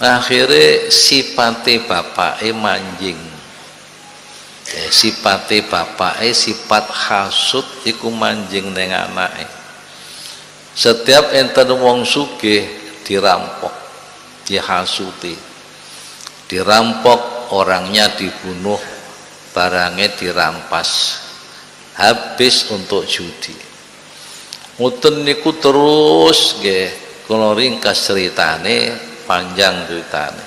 Akhirnya sipate bapake manjing. Sipate bapake sifat hasud iku manjing ning anake. Setiap enten wong sugih dirampok, dihasuti, dirampok, orangnya dibunuh, barangnya dirampas, habis untuk judi. Ngoten niku terus nggih, kula ringkas ceritane, panjang ceritane.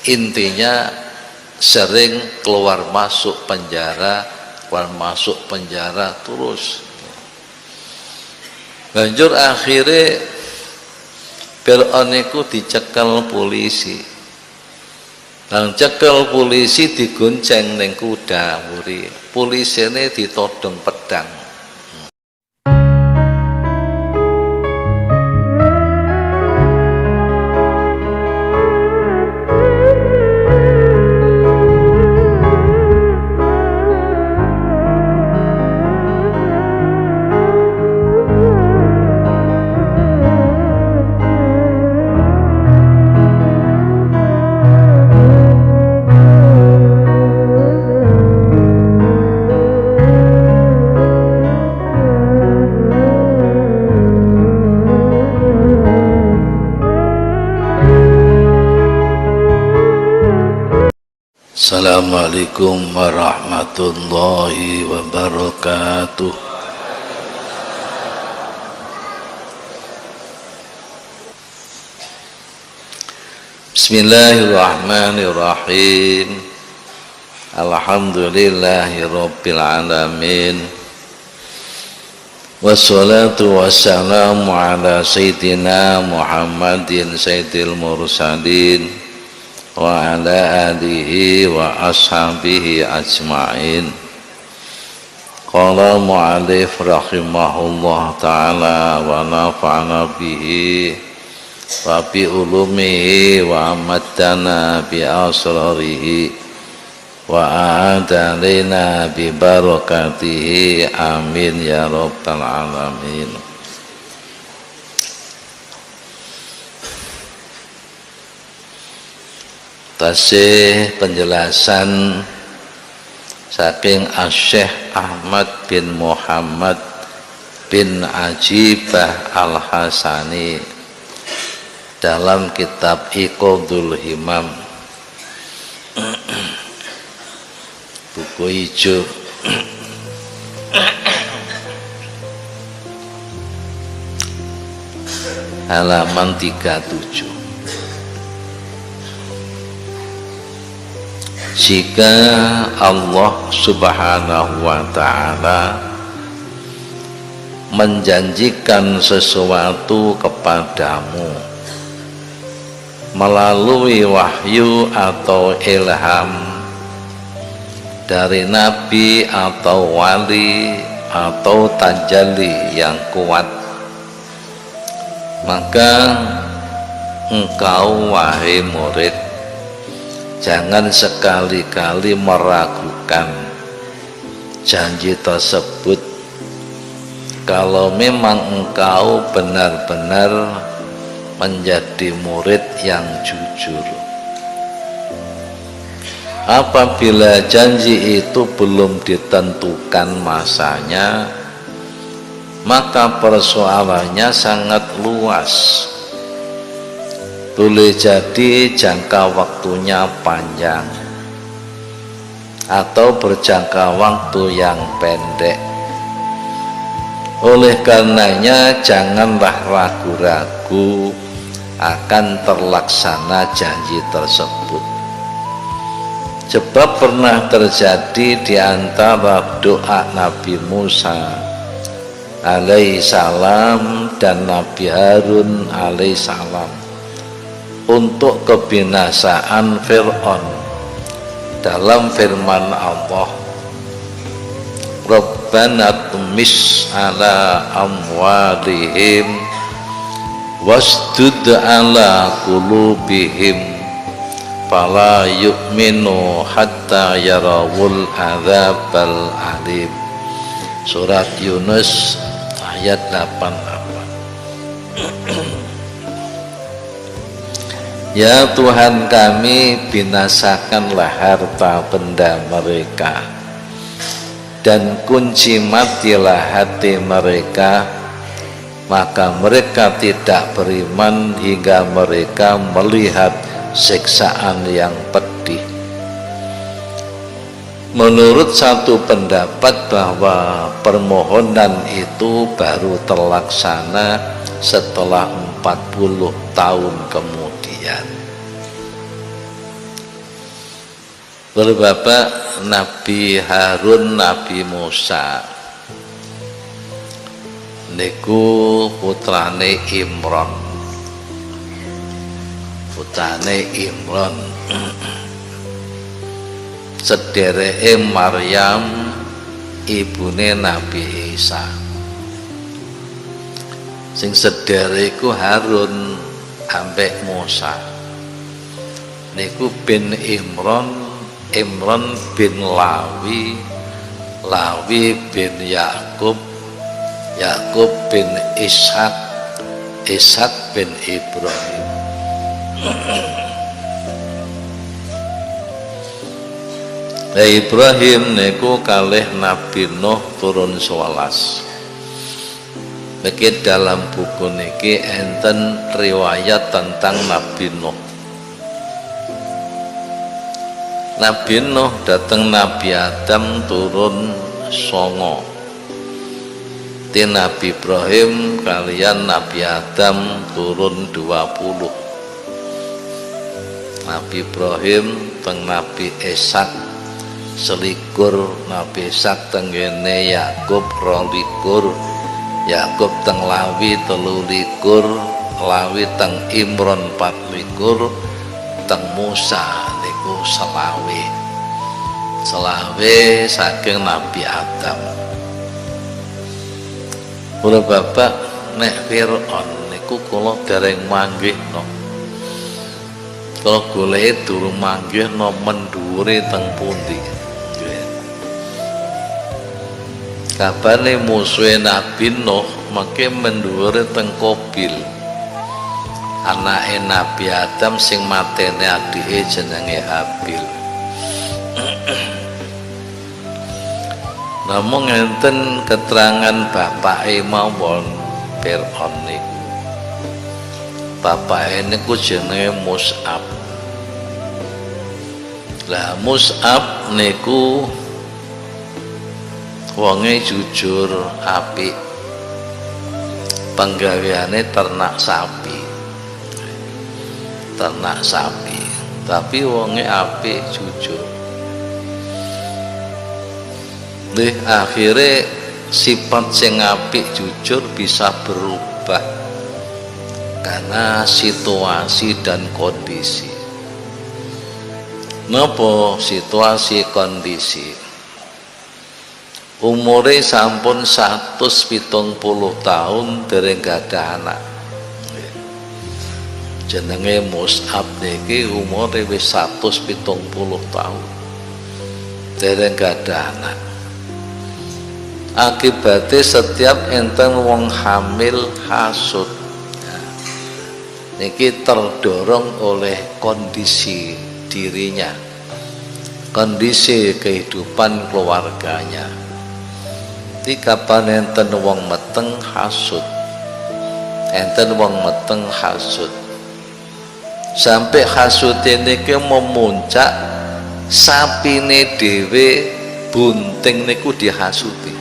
Intinya sering keluar masuk penjara terus. Banjur akhirnya Fir'aun niku dicekel polisi. Nang cekel polisi digonceng ning kuda muri. Polisine ditodong pedang. Assalamualaikum warahmatullahi wabarakatuh. Bismillahirrahmanirrahim. Alhamdulillahirabbil alamin. Wassalatu wassalamu ala sayyidina Muhammadin sayyidil mursalin wa ala alihi wa ashabihi ajma'in. Qala mu'alif rahimahullah ta'ala wa nafa'ana bihi wa bi ulumihi wa amaddana bi asrarihi wa a'adalina bi barakatihi amin ya rabbal alamin. Tasih penjelasan saking Asy-Syaikh Ahmad bin Muhammad bin Ajibah Al-Hasani dalam kitab Iqadul Himam, buku hijau halaman 37. Jika Allah Subhanahu wa ta'ala menjanjikan sesuatu kepadamu melalui wahyu atau ilham dari nabi atau wali atau tajalli yang kuat, maka engkau wahai murid jangan sekali-kali meragukan janji tersebut kalau memang engkau benar-benar menjadi murid yang jujur. Apabila janji itu belum ditentukan masanya, maka persoalannya sangat luas. Boleh jadi jangka waktunya panjang atau berjangka waktu yang pendek. Oleh karenanya janganlah ragu-ragu akan terlaksana janji tersebut. Sebab pernah terjadi di antara doa Nabi Musa alaihissalam dan Nabi Harun alaihissalam untuk kebinasaan Fir'aun dalam firman Allah, Rabbana tumis ala amwalihim wasdud ala qulubihim fala yu'minu hatta yarawul adzabal alim. Surat Yunus ayat 88. Ya Tuhan kami, binasakanlah harta benda mereka dan kunci matilah hati mereka, maka mereka tidak beriman hingga mereka melihat siksaan yang pedih. Menurut satu pendapat bahwa permohonan itu baru terlaksana setelah 40 tahun kemudian. Berbapak Nabi Harun, Nabi Musa niku putrane Imron. Sedereke Maryam, ibune Nabi Isa. Sing sedereku Harun ambek Musa. Niku bin Imron, Imron bin Lawi, Lawi bin Yakub, Yakub bin Ishak, Ishak bin Ibrahim. Nah, Ibrahim niku kalih Nabi Nuh turun 11. Begitu dalam buku niki enten riwayat tentang Nabi Nuh. Nabi Nuh datang Nabi Adam turun 9. Ti Nabi Ibrahim kalian Nabi Adam turun 20. Nabi Ibrahim teng Nabi Ishak selikur, Nabi Ishak tenggene Yakub 22, Yakub teng Lawi 23, Lawi teng Imron 24, teng Musa niku selawe saking Nabi Adam. Kula bapak nek Fir'aun niku kula dereng manggih no. Kalau golek durung manggih no mendhuwure teng pundi. Kabane musuhe Nabi Nuh mengke mendhuwure teng Qabil. Anake Nabi Adam sing matene adike jenenge Habil. Namung enten keterangan bapake mawon Fir'aun niku. Bapake niku jenenge Mus'ab. Lah Mus'ab niku wonge jujur apik. Penggaweane ternak sapi. Tapi wonge apik jujur. Akhirnya sifat sing apik jujur bisa berubah karena situasi dan kondisi. Napa situasi kondisi? Umure sampun 170 tahun dereng gadah anak. Jenenge Mus'ab niki umure wis 170 tahun dereng gadah anak. Akibatnya setiap enten wong hamil hasud. Niki terdorong oleh kondisi dirinya, kondisi kehidupan keluarganya. Di kapan enten wong meteng hasud, sampai hasud ini memuncak sapine dhewe bunting niku dihasuti.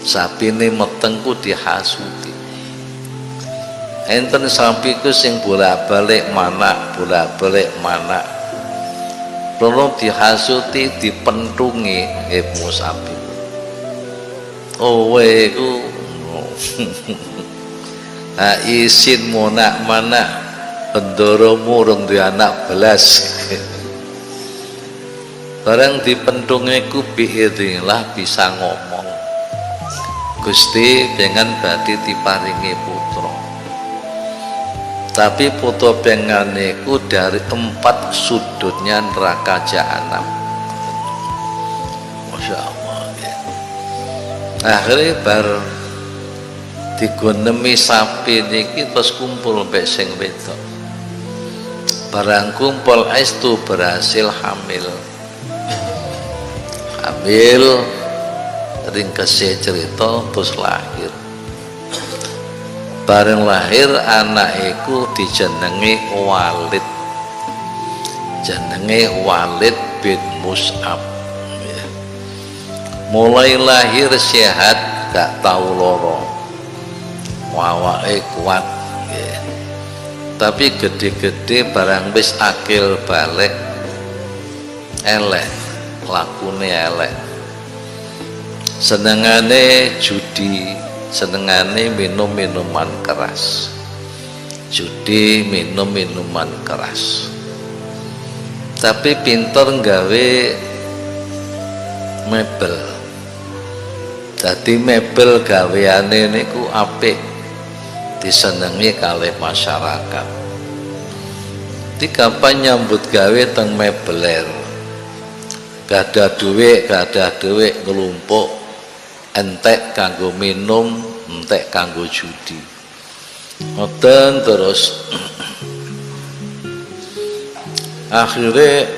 Sapine metengku dihasuti. Enten sapiku sing bolak-balik mana. Perlu dihasuti, dipentungi Ibnu sapi. Oh weku. Ha isin monak-manak bendoromu rong duwe anak belas. Barang dipentungi ku biidznillah bisa ngomong. Gusti pengen badhe diparingi putra. Tapi putra pengane ku dari 4 sudutnya neraka jahanam. Masya Allah ya. Akhirnya bar digonemi sapi niki terus kumpul mbek sing wedok. barang kumpul estu berhasil hamil ringkese cerita terus lahir. Bareng lahir anak iku dijenengi Walid, jenenge Walid bin Mus'ab. Mulai lahir sehat gak tau loro, awake kuat, tapi gede-gede barang wis akil balik elek, lakune elek, senengane judi, senengane minum minuman keras, judi minum minuman keras, tapi pinter nggawe mebel. Jadi mebel gaweane niku apik, disenengi kalih masyarakat. Di kapan nyambut gawe teng mebeler, gadah duit ngelumpuk, entek kanggo minum, entek kanggo judi. Ngoten terus akhirnya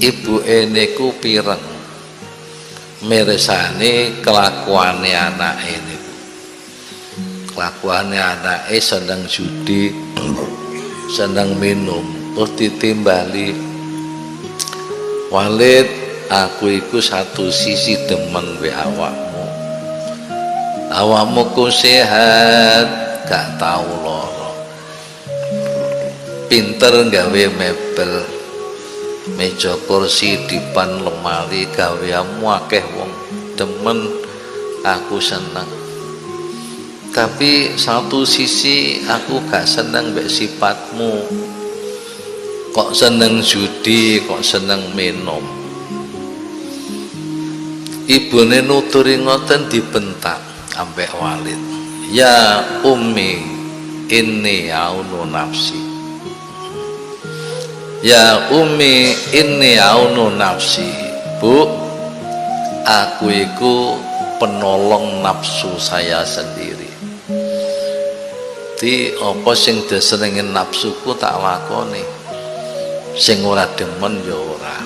ibu niku pireng mirsani kelakuane anak ini. Kelakuane anak seneng judi, seneng minum, terus ditimbali, Walid, aku iku satu sisi demen be awakmu ku sehat, gak tau loro, pinter gawe mebel, meja kursi dipan lemari gaweamu akeh wong demen, aku seneng. Tapi satu sisi aku gak seneng mbek sifatmu, kok seneng judi, kok seneng minum. Ibune nuturi ngoten dibentak ambek Walid, ya ummi inni aunu nafsi, ya ummi inni aunu nafsi, bu, aku iku penolong nafsu saya sendiri. Di apa sing disenengin nafsuku tak lakoni, sing ora demen ya ora.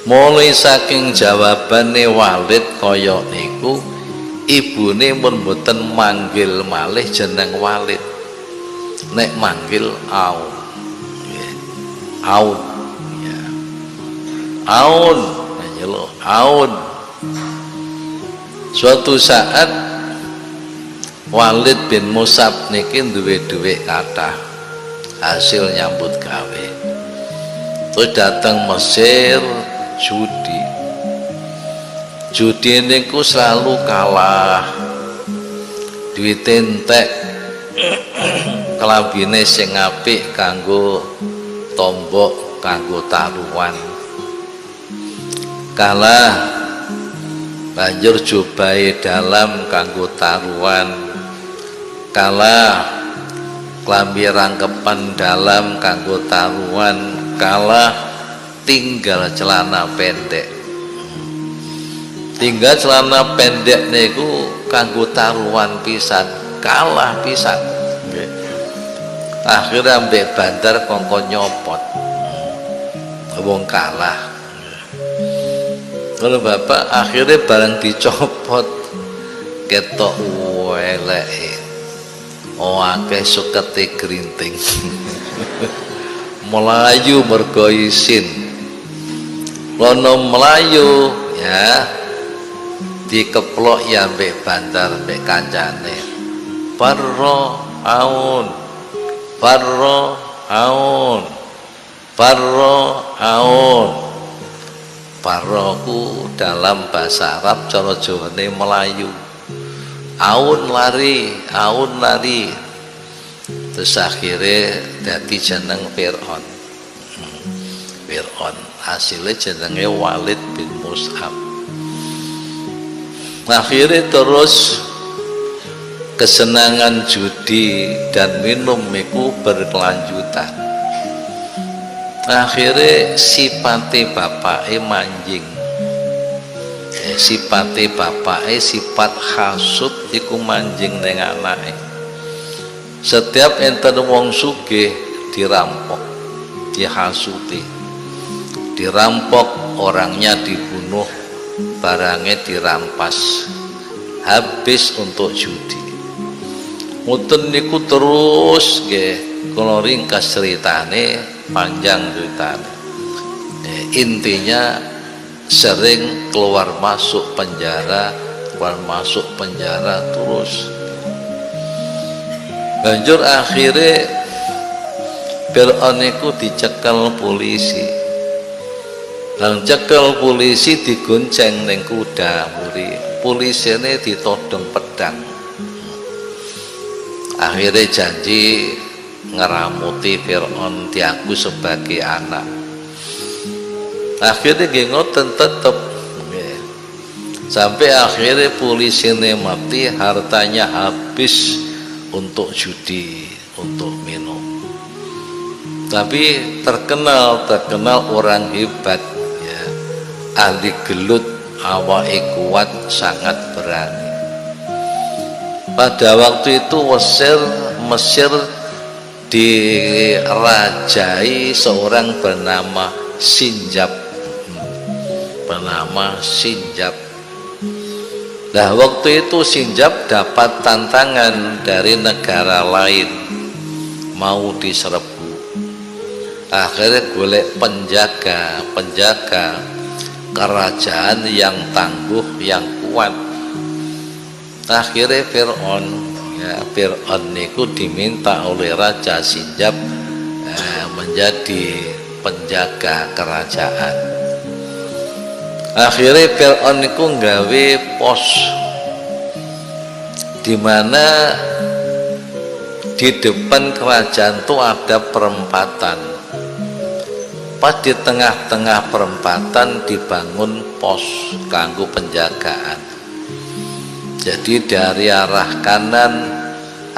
Mulai saking jawabane Walid kaya niku, ibune pun mboten manggil malih jeneng Walid, nek manggil Aun. Aun, ya. Aun, nyeluk Aun. Suatu saat Walid bin Mus'ab niki duwe dhuwit kathah, hasil nyambut gawe, terus datang Mesir judi niku selalu kalah, duwit entek, kelambine sing apik kanggo tombok, kanggo taruhan, kalah, banjur jubahe dalam kanggo taruhan, kalah, klambi rangkepan dalam kanggo taruhan, kalah, tinggal celana pendek. Tinggal celana pendek niku kanggo taruhan pisan, kalah pisan. Akhirnya ambek bandar kongkon nyopot, wong kalah. Kalau bapak akhirnya barang dicopot, ketok eleke, akeh sukete grinting, melayu mergo isin, lono melayu ya, dikeplok ya ambek bandar ambek kancane, Farro Aun, Farro Aun, Farro Aun. Farroku dalam bahasa Arab, cara Jawane Melayu, Aun lari, Aun lari. Terus akhirnya dadi jeneng Fir'aun. Fir'aun hasilnya jenenge Walid bin Mus'ab. Akhirnya terus kesenangan judi dan minum itu berkelanjutan. Akhirnya sipate bapake manjing, sipate bapake sifat hasud iku manjing ning anake. Setiap enten wong sugih dirampok, dihasuti, dirampok, orangnya dibunuh, barangnya dirampas, habis untuk judi. Ngoten niku terus nggih, kula ringkas ceritane, panjang ceritane. Intinya sering keluar masuk penjara terus. Banjur akhirnya Fir'aun niku dicekel polisi. Lang cekel polisi digonceng ning kuda muri. Polisine ditodong pedang. Akhirnya janji ngeramuti Fir'aun diaku sebagai anak. Akhirnya nggih ngoten tetep. Sampai akhirnya polisine mati, hartanya habis untuk judi, untuk minum. Tapi terkenal orang hebat, ya, ahli gelut, awake kuat, sangat berani. Pada waktu itu Mesir dirajai seorang bernama Sinjab. Nah, waktu itu Sinjab dapat tantangan dari negara lain, mau diserbu. Akhirnya golek penjaga kerajaan yang tangguh, yang kuat. Akhirnya Fir'aun niku diminta oleh Raja Sinjab menjadi penjaga kerajaan. Akhirnya Fir'aun niku nggawe pos di mana di depan kerajaan itu ada perempatan. Pas di tengah-tengah perempatan dibangun pos kanggo penjagaan. Jadi dari arah kanan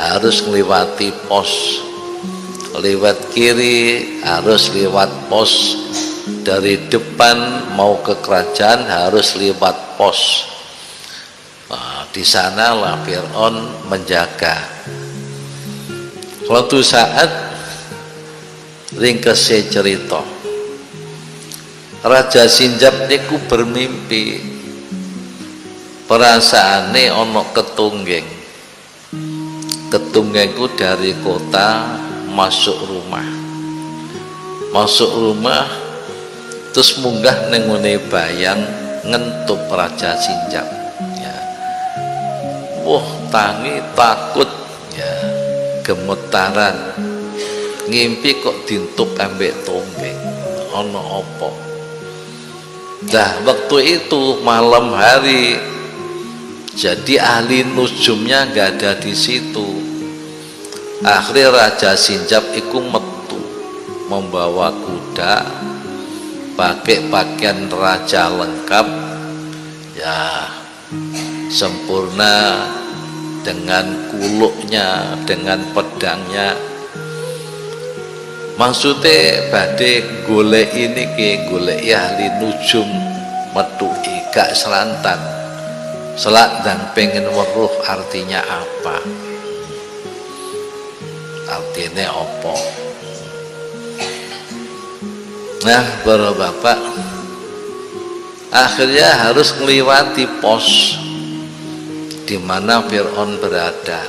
harus melewati pos, lewat kiri harus lewat pos, dari depan mau ke kerajaan harus lewat pos. Nah, di sanalah Fir'aun menjaga. Suatu saat ringkese cerita, Raja Sinjab niku bermimpi, perasaane ono ketunggeng ku dari kota masuk rumah terus munggah nengone bayang ngentup Raja Sinjab, ya. Wah, tangi takut, ya, gemetaran, ngimpi kok dintup ambek tonggeng, ono opo. Dah waktu itu malam hari, jadi ahli nujumnya gak ada di situ. Akhirnya Raja Sinjab iku metu membawa kuda, pakai pakaian raja lengkap, ya, sempurna, dengan kuluknya, dengan pedangnya. Maksudnya badhe golek ini ke golek ahli nujum metu gak selantan. Selak dan pengen weruh artinya apa? Artinya apa? Nah, para bapak, akhirnya harus melewati pos di mana Fir'aun berada.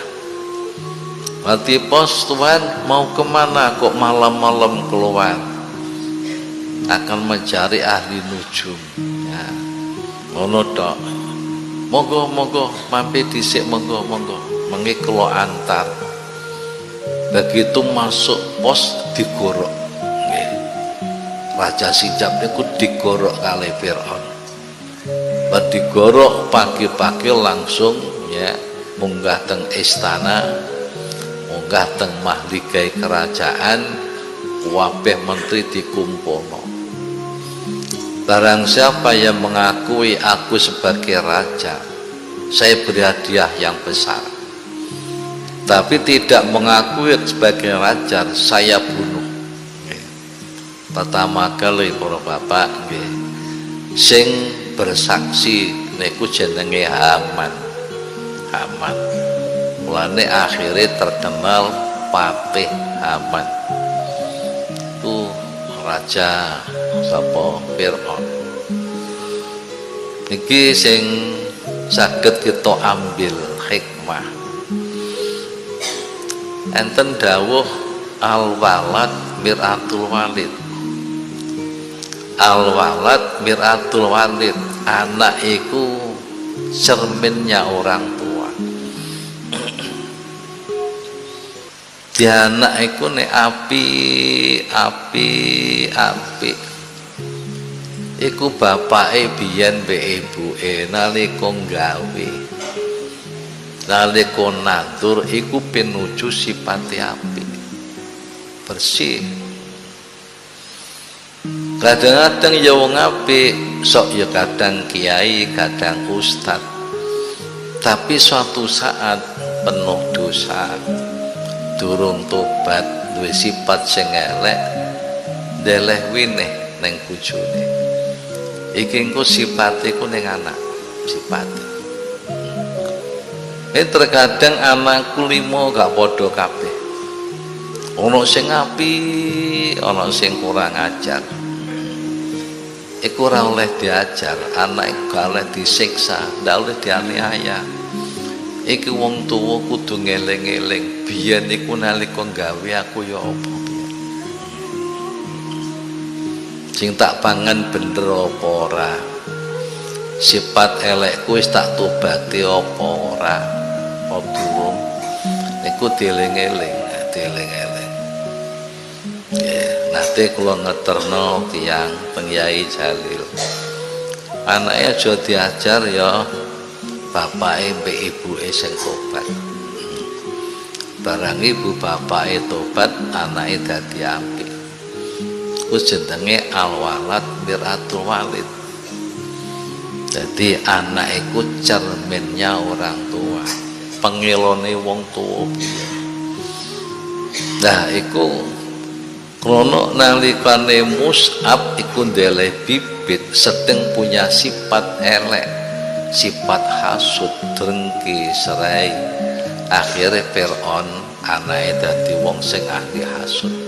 Mati pos, Tuhan mau kemana kok malam-malam keluar? Akan mencari ahli nujum, ya. Ngono tok. Monggo mampir dhisik, monggo mengi kula antar. Begitu masuk pos digorok, nggih. Raja Sinjab niku digorok kali Fir'aun. Bar digorok pagi-pagi langsung, ya, munggah teng istana, munggah teng mahligai kerajaan, kabeh menteri dikumpulno. Barang siapa yang mengakui aku sebagai raja, saya beri hadiah yang besar. Tapi tidak mengakui sebagai raja, saya bunuh. Pertama kali para bapak, sing bersaksi niku jenenge Haman. Mulane akhirnya terkenal Patih Haman. iku raja sapa Fir'aun. Iki sing saged kita ambil hikmah. Enten dawuh al-walad mir'atul walid. Al-walad mir'atul walid, anak iku cerminnya orang tua. Di anak iku nek api iku bapake biyen mbek ibuke nalika gawe, nalika nandur iku pinuju sipate apik, bersih. Kadang-kadang ya wong apik, sok ya kadang kiai, kadang ustad, tapi suatu saat penuh dosa, durung tobat, duwe sifat sing elek, ndeleh wineh ning bojone. Iki engko sifate ku ning anak, sifate. Terkadang anakku 5 gak padha kabeh. Ana sing apik, ana sing kurang ajar. Iku ora oleh diajar, anak iku gak oleh disiksa, ndak oleh dianiaya. Iki wong tuwa kudu ngeling-eling, biyen iku nalika gawe aku ya apa. Sing tak pangan bener apa ora, sifat elekku wis tak tobati apa ora, apa durung, iku dieling-eling, dieling-eling. Nanti kula ngeterno tiyang pengyai Jalil, anaknya aja diajar ya bapake mbek ibuke sing tobat. Barang ibu bapake tobat, anake dadi apik. Ku jenenge al-walad mir'atul walid. Jadi anak iku cerminnya orang tua, pengelone wong tua. Nah iku krono nalikane Mus'ab iku ndeleh bibit sedeng punya sifat elek, sifat hasud, drengki, serai. Akhirnya Fir'aun anake dadi wong sing ahli hasud.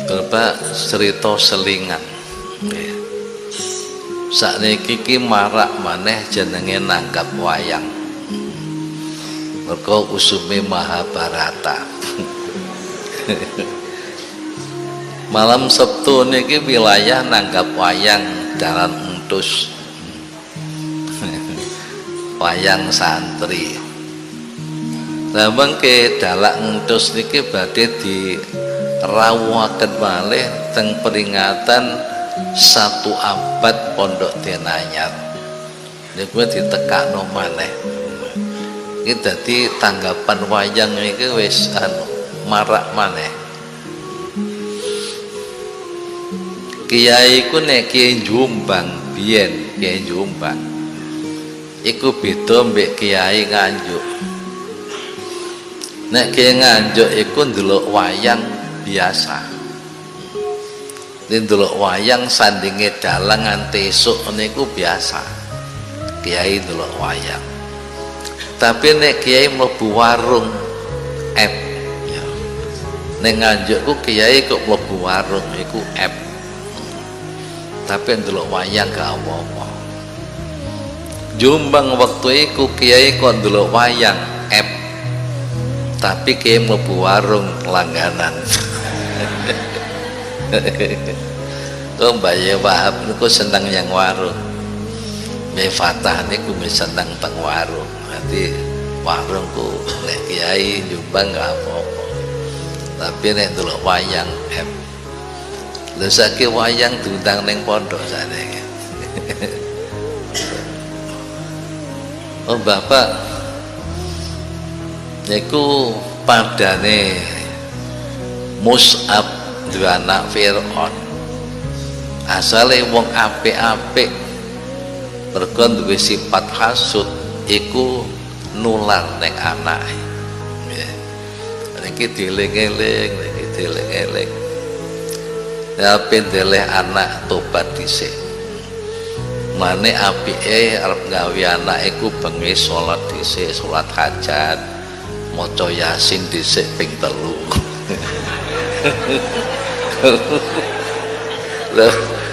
Bapak cerita selingan. Sakniki iki marak maneh jenenge nanggap wayang. Mergo usume Mahabharata. Malam Sabtu niki wilayah nanggap wayang Dalan Entus. Wayang santri. Lah mengke Dalan Entus niki badhe di rawuhaken malih teng peringatan 1 abad Pondok Denanyar. Niku ditekakno maneh. Iki dadi tanggapan wayang iki wis marak maneh. Kiai ku nek Kiai Jombang biyen, Kiai Jombang iku beda mbek Kiai Nganjuk. Nek Kiai Nganjuk iku ndelok wayang biasa. Ndelok wayang sandinge dalang nganti esuk niku biasa. Kiai ndelok wayang. Tapi nek Kiai mlebu warung ep ya. Nek Nganjuk ku Kiai kok mlebu warung iku ep. Tapi ndelok wayang gak apa-apa. Jombang waktu iku Kiai kok ndelok wayang ep. Tapi Kiai mlebu warung langganan. Tuh Mbak Wahab niku seneng yang warung. Mbak Fatah niku seneng teng warung. Nanti warungku nek Kiai Jombang gak apa-apa. Tapi nek ndelok wayang em. Lha saiki wayang diundang ning pondok sakniki. Oh Bapak niku padane Mus'ab duwe anak Fir'aun. Asale wong apik-apik mergo duwe sifat hasud iku nular ning anake. Nggih. Niki dieling-eling, niki dieling-eling. Ya pendeleh anak tobat dhisik. Mane apike arep gawe anak iku bengi salat dhisik, salat hajat, maca Yasin dhisik ping 3.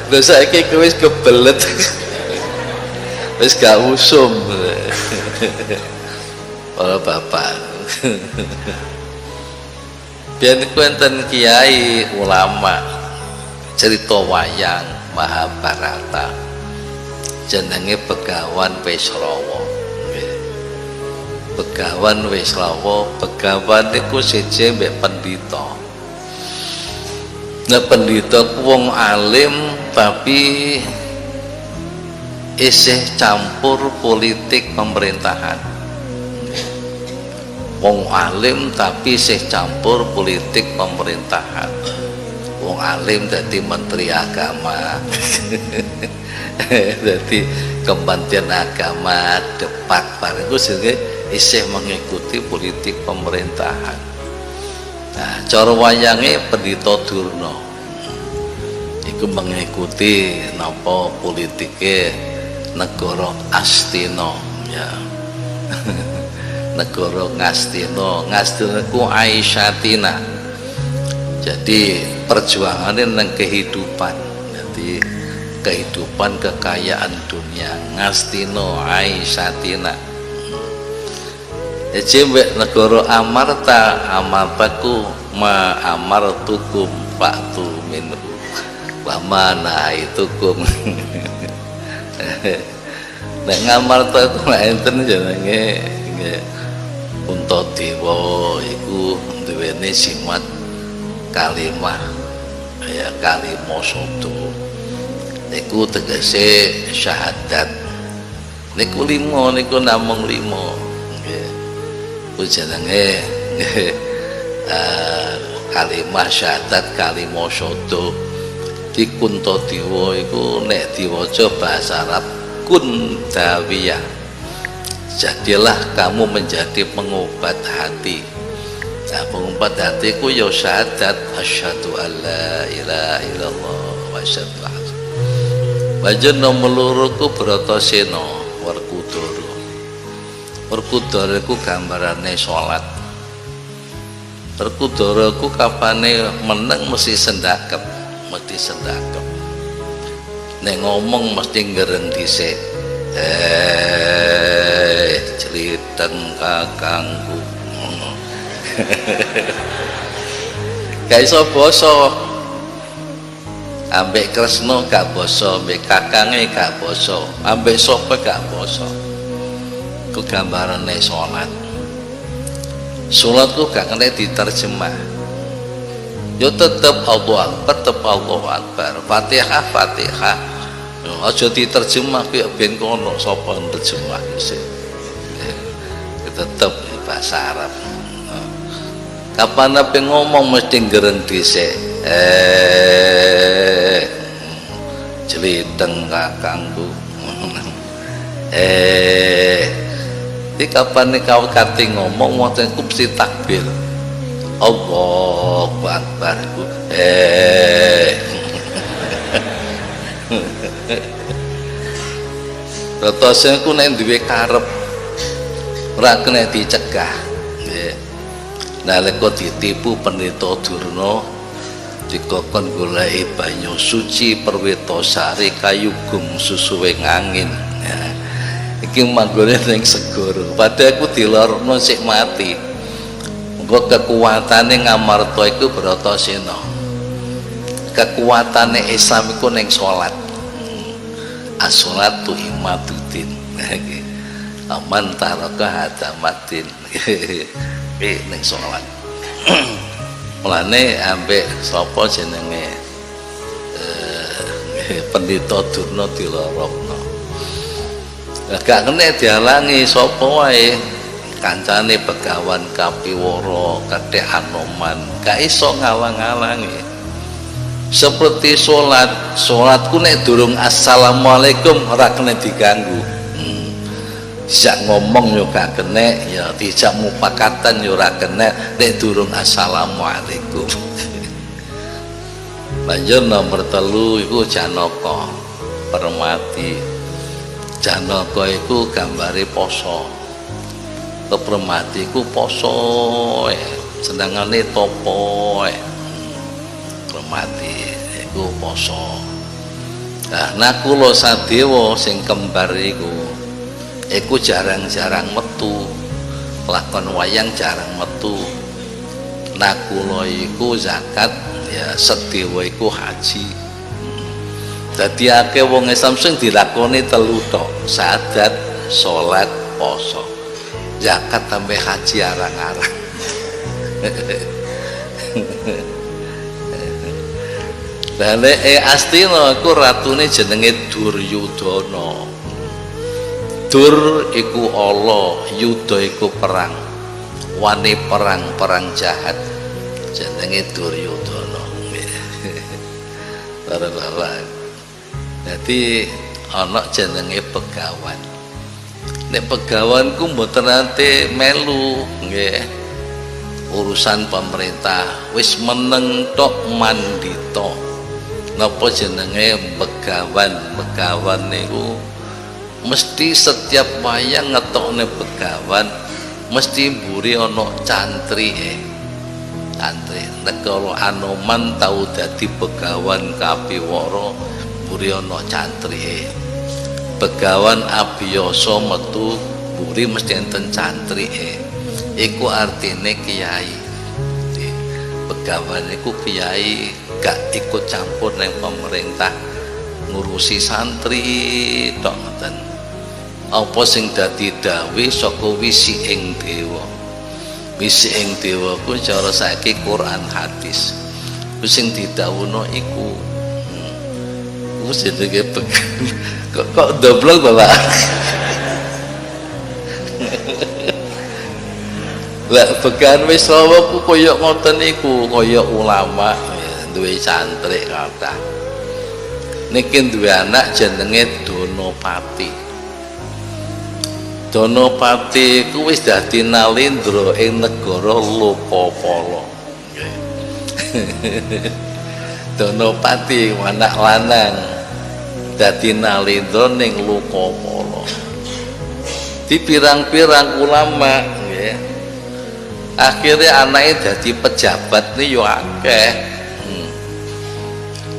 lho saiki kowe wis kebelet wis gak usum para bapak. Biyen enten kiai ulama cerita wayang Mahabharata jenenge Begawan Wisrawa. Begawan Wisrawa, Begawan niku siji mbek pendhita. Nah pendhita ku wong alim tapi isih campur politik pemerintahan. Wong alim tapi isih campur politik pemerintahan. Wong alim dadi menteri agama. Dadi Kementerian Agama Depak bareng ku isih mengikuti politik pemerintahan. Nah, cara wayange Pendhita Durna iku mengikuti napa politike negara Astina ya. Negara Ngastina, Ngastina ku Aisyatina. Jadi perjuangannya nang kehidupan. Jadi kehidupan kekayaan dunia Ngastina Aisyatina. Jembek negara Amarta, Amartaku ma amartukum fa'tu minhu wa ma nahaitukum. Nek Ngamarta ku enten jenenge Puntadewa iku duwene simat kalimah ya kalimah sabda. Niku tegese syahadat. Niku 5 niku namung 5. Jenenge kalimah syahadat kalimah sabda di Kuntadewa iku nek diwaca bahasa Arab kun dawiyah, jadilah kamu menjadi pengobat hati. Nah, pengobat hati ku ya syahadat asyhadu alla ilaha illallah wa asyhadu anna Bajun nomor loro ku Bratasena Werkudara. Werkudara ku gambarane salat. Werkudara ku kapane meneng mesti sendakep, mesti sendakep. Nek ngomong mesti ngereng dhisik. Celiteng kakangku. Gak iso basa. Ambek Kresna gak basa, ambek kakange gak basa, ambek sapa gak basa. Ku gambarane salat. Salat ku gak kena diterjemah. Yo tetep Allahu Akbar, tetep Allahu Akbar. Fatihah, Fatihah. Aja diterjemah kuwi ben kono sapa nerjemah sih. Tetep bahasa Arab. Kapan ape ngomong mesti ngereng dhisik. Celiteng kakangku. Iki kapan kau kate ngomong wonten ku mesti takbir. Allahu Akbar. Bratasena ku nek duwe karep ora kena dicegah. Nggih. Nalika ditipu Pendhita Durna dikokon goleki banyu suci Perwitasari kayugum susuwe angin. Ya. Iki manggone ning segara. Padahal aku dilorno sik mati. Engko kekuatane Ngamarta iku Bratasena. Kekuatane Islam iku ning salat. As-sholatu imaduddin. Aman taraka hadamatin. Ning salat. Mulane ambek sapa jenenge Pendhita Durna dilorokno. Gak kena dihalangi sapa wae. Kancane Begawan Kapiwara, Kadek Anoman, gak iso ngalang-alangi. Seperti salatku nek durung assalamualaikum ora kena diganggu. Dijak ngomong yo gak kena, ya dijak mupakatan yo ora kena nek durung assalamualaikum. Banjur nomor 3 iku Janaka Permati. Janaka iku gambare poso. Permati iku poso senengane topo mati iku poso. Nah kula Sadewa sing kembar iku jarang-jarang metu lakon wayang, jarang metu. Nah kula iku zakat ya, Sedewa iku haji. Dadi akeh wong Islam sing dilakoni telu tok, syahadat, salat, poso. Zakat tambah haji arang-arang. Lah Astina iku ratune jenenge Duryudana. Dur iku ala, Yuda iku perang. Wani perang jahat. Jenenge Duryudana. Lha dadi ana jenenge Begawan. Nek Begawan ku mboten nate melu nggih. Urusan pemerintah wis meneng tok mandita. Napa jenenge Begawan niku mesti setiap wayang ngetokne Begawan mesti mburi ana cantrike. Cantri negara Anoman tau dadi Begawan Kapiwara mburi ana cantrike. Begawan Abiyasa metu mburi mesti enten cantrike. Iku artine kiai. Begawan iku kiai gak ikut campur nang pemerintah, ngurusi santri tok ngoten. Apa sing dadi dawuh saka wisiking dewa. Wisiking dewa ku cara saiki Quran hadis. Ku sing didhawuhna iku wis jenenge kok doblok Bapak. Lah Begawan Wisrawa ku kaya ngoten iku, kaya ulama duwe santri kathah. Niki duwe anak jenenge Donopati. Donopati ku wis dadi nalendra ing negara Lokapala. Donopati anak lanang dadi nalendra ning Lokapala. Di pirang-pirang ulama nggih. Akhirnya anaknya dadi pejabat nih yo akeh.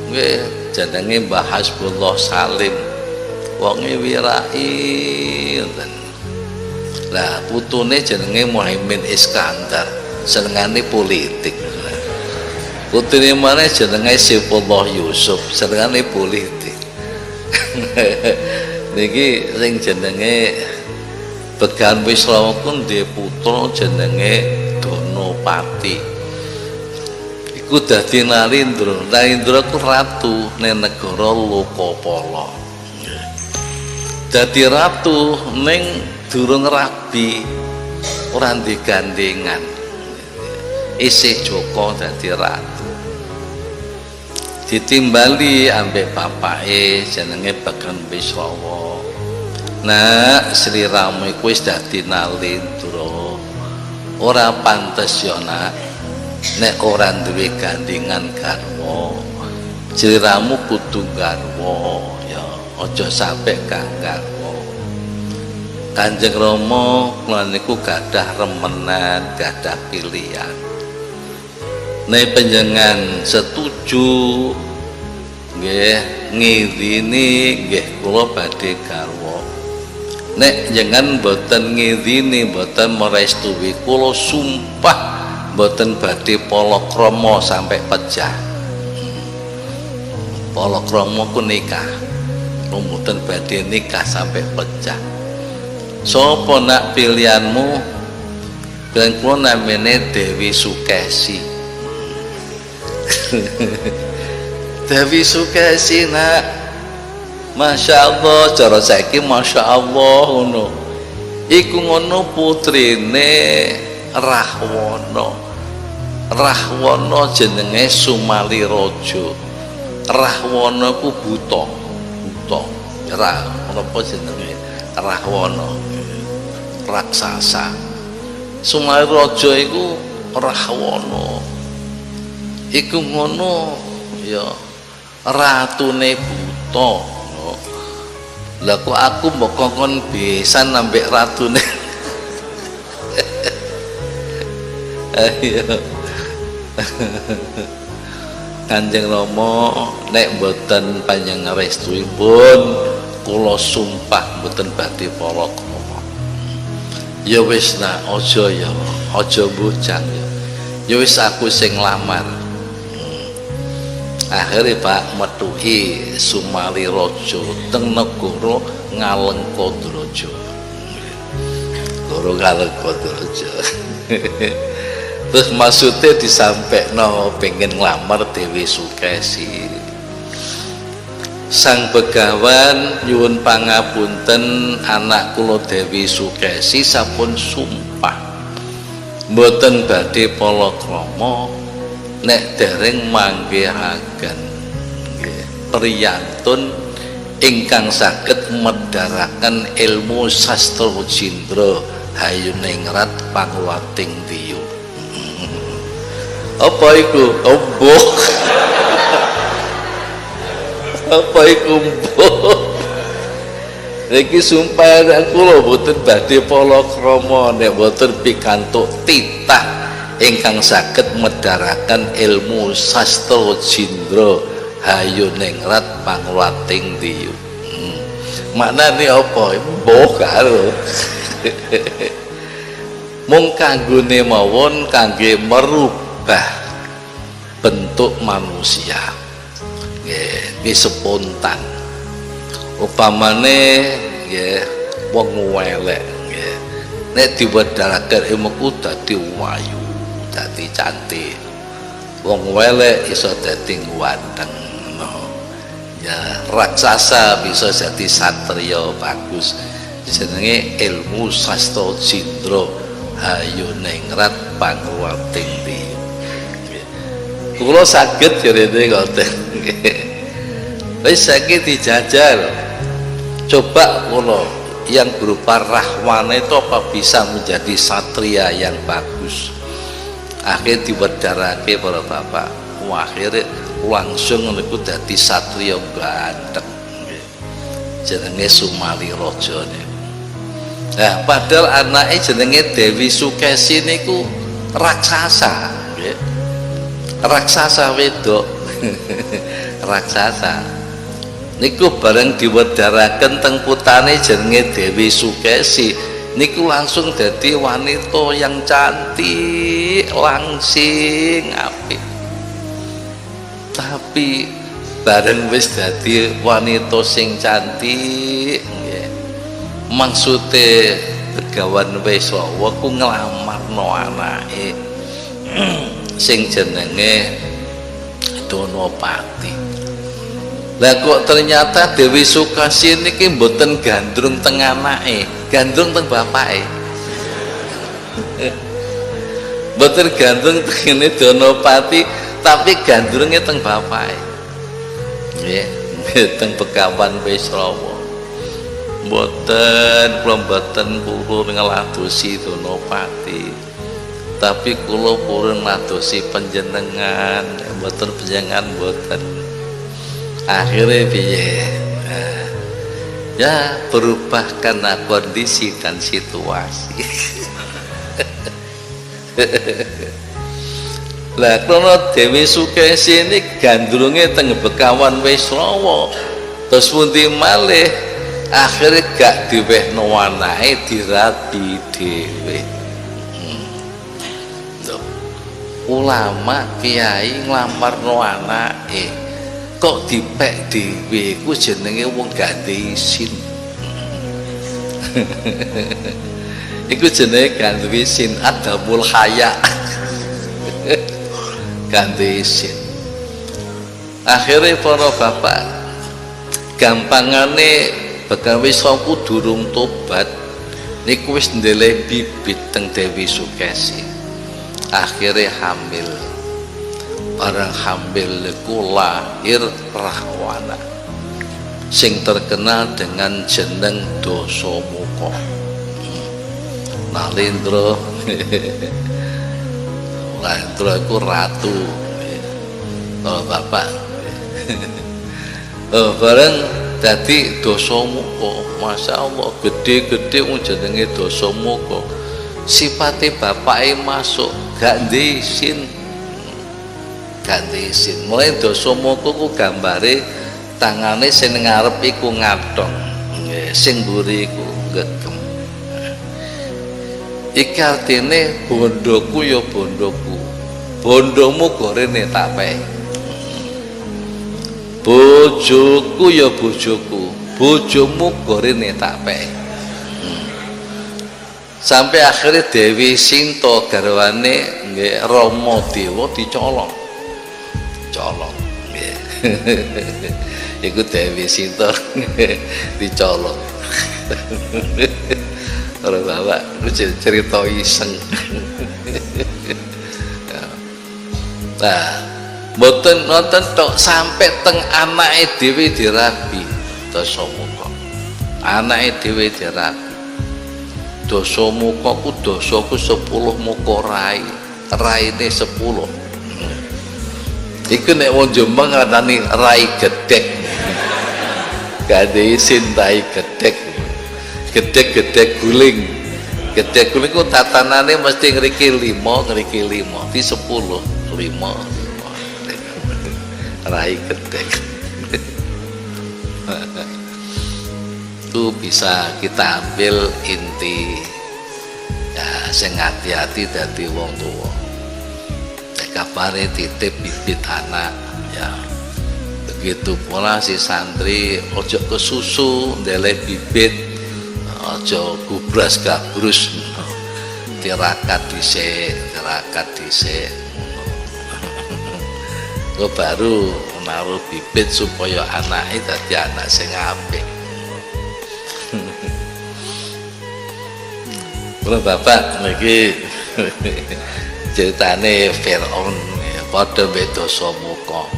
Nggih jenenge Mbah Hasbullah Salim. Wonge wirai ngoten. Lah putune jenenge Muhaimin Iskandar, senengane politik. Putune maneh jenenge Saifullah Yusuf, senengane politik. Niki sing jenenge Begawan Wisrawa ku duwe putra jenenge Donopati. Iku dadi Narendra. Narendra ku ratu ning negara Lokapala. Dadi ratu ning durung rabi, ora digandengan. Isih Joko dadi ratu. Ditimbali ambek bapake jenenge Begawan Wisrawa. Nah, sliramu iku wis dadi Narendra. Ora pantes yo nak nek ora duwe gandingan garwa. Sliramu kudu garwa ya, aja sampe gak garwa. Kanjeng Rama kula niku gadah remenan, gadah pilihan. Nek panjenengan setuju nggih ngidini nggih kula badhe garwa. Nek jangan boten ngidini, boten merestui, kula sumpah boten badhe palakrama sampai pecah. Palakrama ku nikah, boten badhe nikah sampai pecah. Sopo nak pilihanmu? Pilihan kula namine Dewi Sukesi. Dewi Sukesi nak. Masya Allah, cara saiki Masya Allah ngono. Iku ngono putrine Rahwana. Rahwana jenenge Sumali Raja. Rahwana ku buta. Buta. Apa jenenge? Rahwana. Raksasa. Sumali Raja iku Rahwana. Iku ngono ya ratune buta. Lah kok aku mbok kongkon besan ambek ratune. Ayo. Kanjeng Rama nek mboten panjenengan restuipun kula sumpah mboten badhe palakrama. Ya wis nak aja ya, aja bujang ya. Ya wis aku sing lamar. Akhire Pak metuhi Sumali Raja teng negara Ngalengkadraja. Negara Ngalengkadraja. Terus maksudnya disampaikan pengen ngelamar Dewi Sukesi. Sang Begawan nyuwun pangapunten anak kula Dewi Sukesi sampun sumpah mboten badhe palakrama nek dereng manggihaken priyantun ingkang saged medharaken ilmu sastra Jindra Hayuningrat Pangwating Diyu. Apa iku? Mbok. Apa iku mbok? Iki sumpah kula boten badhe palakrama nek boten pikantuk titah ingkang saged medharaken ilmu sastra Jindra Hayuningrat Pangwating Diyu. Maknane apa? Mbok karo. Mung kanggone mawon kangge merubah bentuk manusia nggih spontan upamane nggih wong welek nggih nek diwedharaken ilmu dadi wayu dadi cantik wong welek iso dadi ganteng ya raksasa bisa jadi satria bagus jenenge ilmu sastra Jindra Hayuningrat Pangwating Diyu. Kula saged jarene ngoten. Wis saiki dijajal. Coba kula yang berupa rahwana itu apa bisa menjadi satria yang bagus. Akhir diwedharake para bapak. Akhire langsung niku dadi satria ganteng. Jenenge Sumali Raja niku. Nah, padahal anake jenenge Dewi Sukesi niku raksasa, nggih. Raksasa wedok. Raksasa. Niku bareng diwedharaken teng putane jenenge Dewi Sukesi, niku langsung dadi wanita yang cantik, langsing, apik. Tapi bareng wis dadi wanita sing cantik, maksudnya Begawan Wesawa ku nglamarno anake sing jenenge Donopati. Lah kok ternyata Dewi Sukesi niki mboten gandrung teng anake, gandrung teng bapake. Mboten gandrung teng Donopati, tapi gandrunge teng bapake. Nggih, teng Begawan Wesawa. Mboten kula mboten purun ngladosi Donopati, tapi kula purun ngladosi panjenengan, mboten panjenengan mboten. Akhirnya piye? Ya berubah karena kondisi dan situasi. Lah krono Dewi Sukesi ini gandrunge teng Begawan Wesawa, terus pundi malih akhirnya gak diwehno anake dirabi dhewe. Ulama kiai nglamarno anake kok dipek dhewe ku jenenge wong gandhe isin. Iku jenenge gandhe isin adabul haya. Gandhe isin. Akhirnya para bapak gampangane Begawan Wesawa durung tobat niku wis ndeleh bibit teng Dewi Sukesi. Akhirnya hamil. Barang hamil niku lahir Rahwana sing terkenal dengan jeneng Dasamuka. Nalendra Nalendra iku ratu. Oh bapak. Oh bareng dadi Dasamuka, Masya Allah gede-gede jenenge Dasamuka. Sipate bapake masuk gak ndek isin. Ganti isin. Mulai Dasamuka ku gambare tangane sing ngarep iku ngatong, sing mburi iku gegem. Iki artine bondoku ya bondoku, bondomu gorene tak pek. Bojoku ya bojoku, bojomu gorene tak pek. Sampai akhirnya Dewi Sinta garwane nggih Rama Dewa dicolong. Colong iku Dewi Sinta dicolong. Ora bapak cerita iseng. Nah mboten tok sampai teng anake dhewe dirabi Dasamuka. Anake dhewe dirabi. Dasamuka ku dosaku 10 muka rai, raine 10. Iku nek wong Jombang ngarani rai gedhek. Gade isin rai gedhek. Gedhek-gedhek guling. Gedhek guling ku tatanane mesti ngriki 5, ngriki 5, di 10, 5. Rai gedhek. Itu bisa kita ambil inti ya sing hati-hati dadi wong tuwa. Kabare titip bibit anak ya, begitu pula si santri ojo kesusu ndelek bibit, ojo gubras gabrus, tirakat dhisik lo baru naruh bibit supaya anaknya dadi anak sing apik. Kalau bapak niki ceritane Fir'aun padha mbek Dasamuka.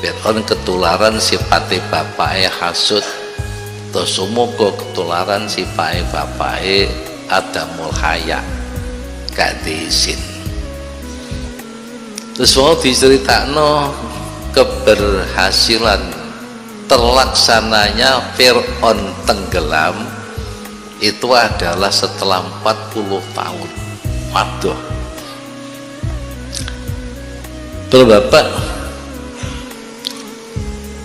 Fir'aun ketularan sifate bapake hasud, Dasamuka ketularan sifate bapake adamul haya, gak diisin. Terus mau diceritakno keberhasilan terlaksananya Fir'aun tenggelam itu adalah setelah 40 tahun. Waduh. Bapak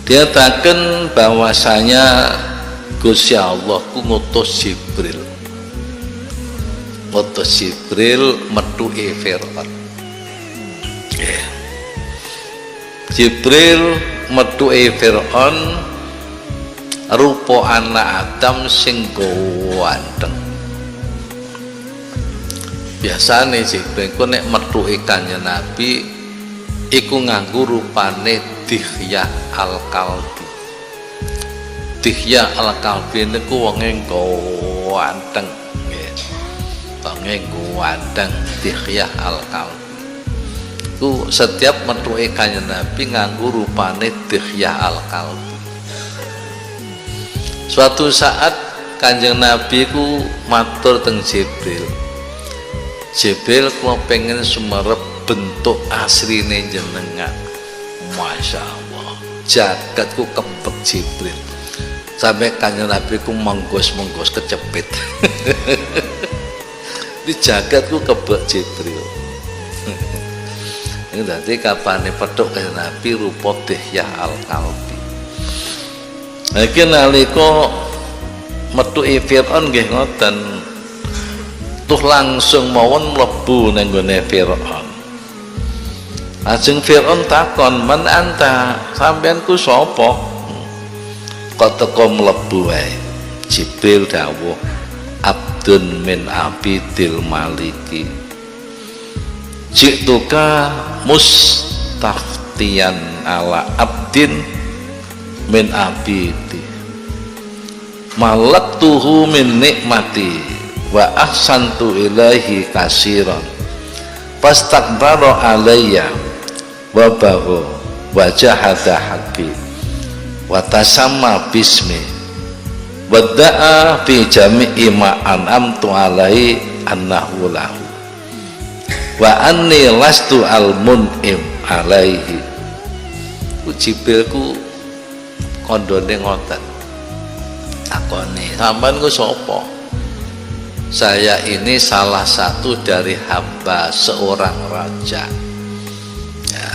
dia takkan bahwasanya Gusti Allah ku ngutus Jibril metuke Fir'aun. Jibril metuke Fir'aun rupa anak Adam sing ganteng. Biasane Jibril ku nek metuke Kanjeng Nabi iku nganggo rupane Dihya al-Kalbi. Dihya al-Kalbi niku wonge ganteng nggih. Wonge ganteng Dihya al-Kalbi. Ku setiap metuke Kanjeng Nabi nganggo rupane Dihya al-Kalbi. Suatu saat Kanjeng Nabi ku matur teng Jibril. Jibril kula pengen sumerep bentuk asline jenengan. Masya Allah, jagatku kebek Jibril. Sampai Kanjeng Nabi ku menggos kecepit. Di jagatku kebek Jibril. Ini berarti kapane petuk Kanjeng Nabi rupa Dihya al-Kalbi. Iki nalika metuki Fir'aun nggih ngoten. Tuh langsung mawon mlebu nang gone Fir'aun. Ajeng Fir'aun takon, "Man anta? Sampeyan ku sapa?" Kok teko mlebu wae. Jibril dawuh, "Abdun min abidil maliki. Jituka mustaftiyan ala abdin min abidi. Malaktuhu min nikmati wa ahsantu ilaihi kasiran. Fastakbara alayya wa bahu wa jahada haqqi wa tasamma bismi wa da'a fi jami'i ma an'amtu alaihi annahu lahu wa anni lastu al-mun'im alaihi." Jibril ku kondone ngoten, takone, "Sampeyan ku sapa?" saya ini salah satu dari hamba seorang raja, ya,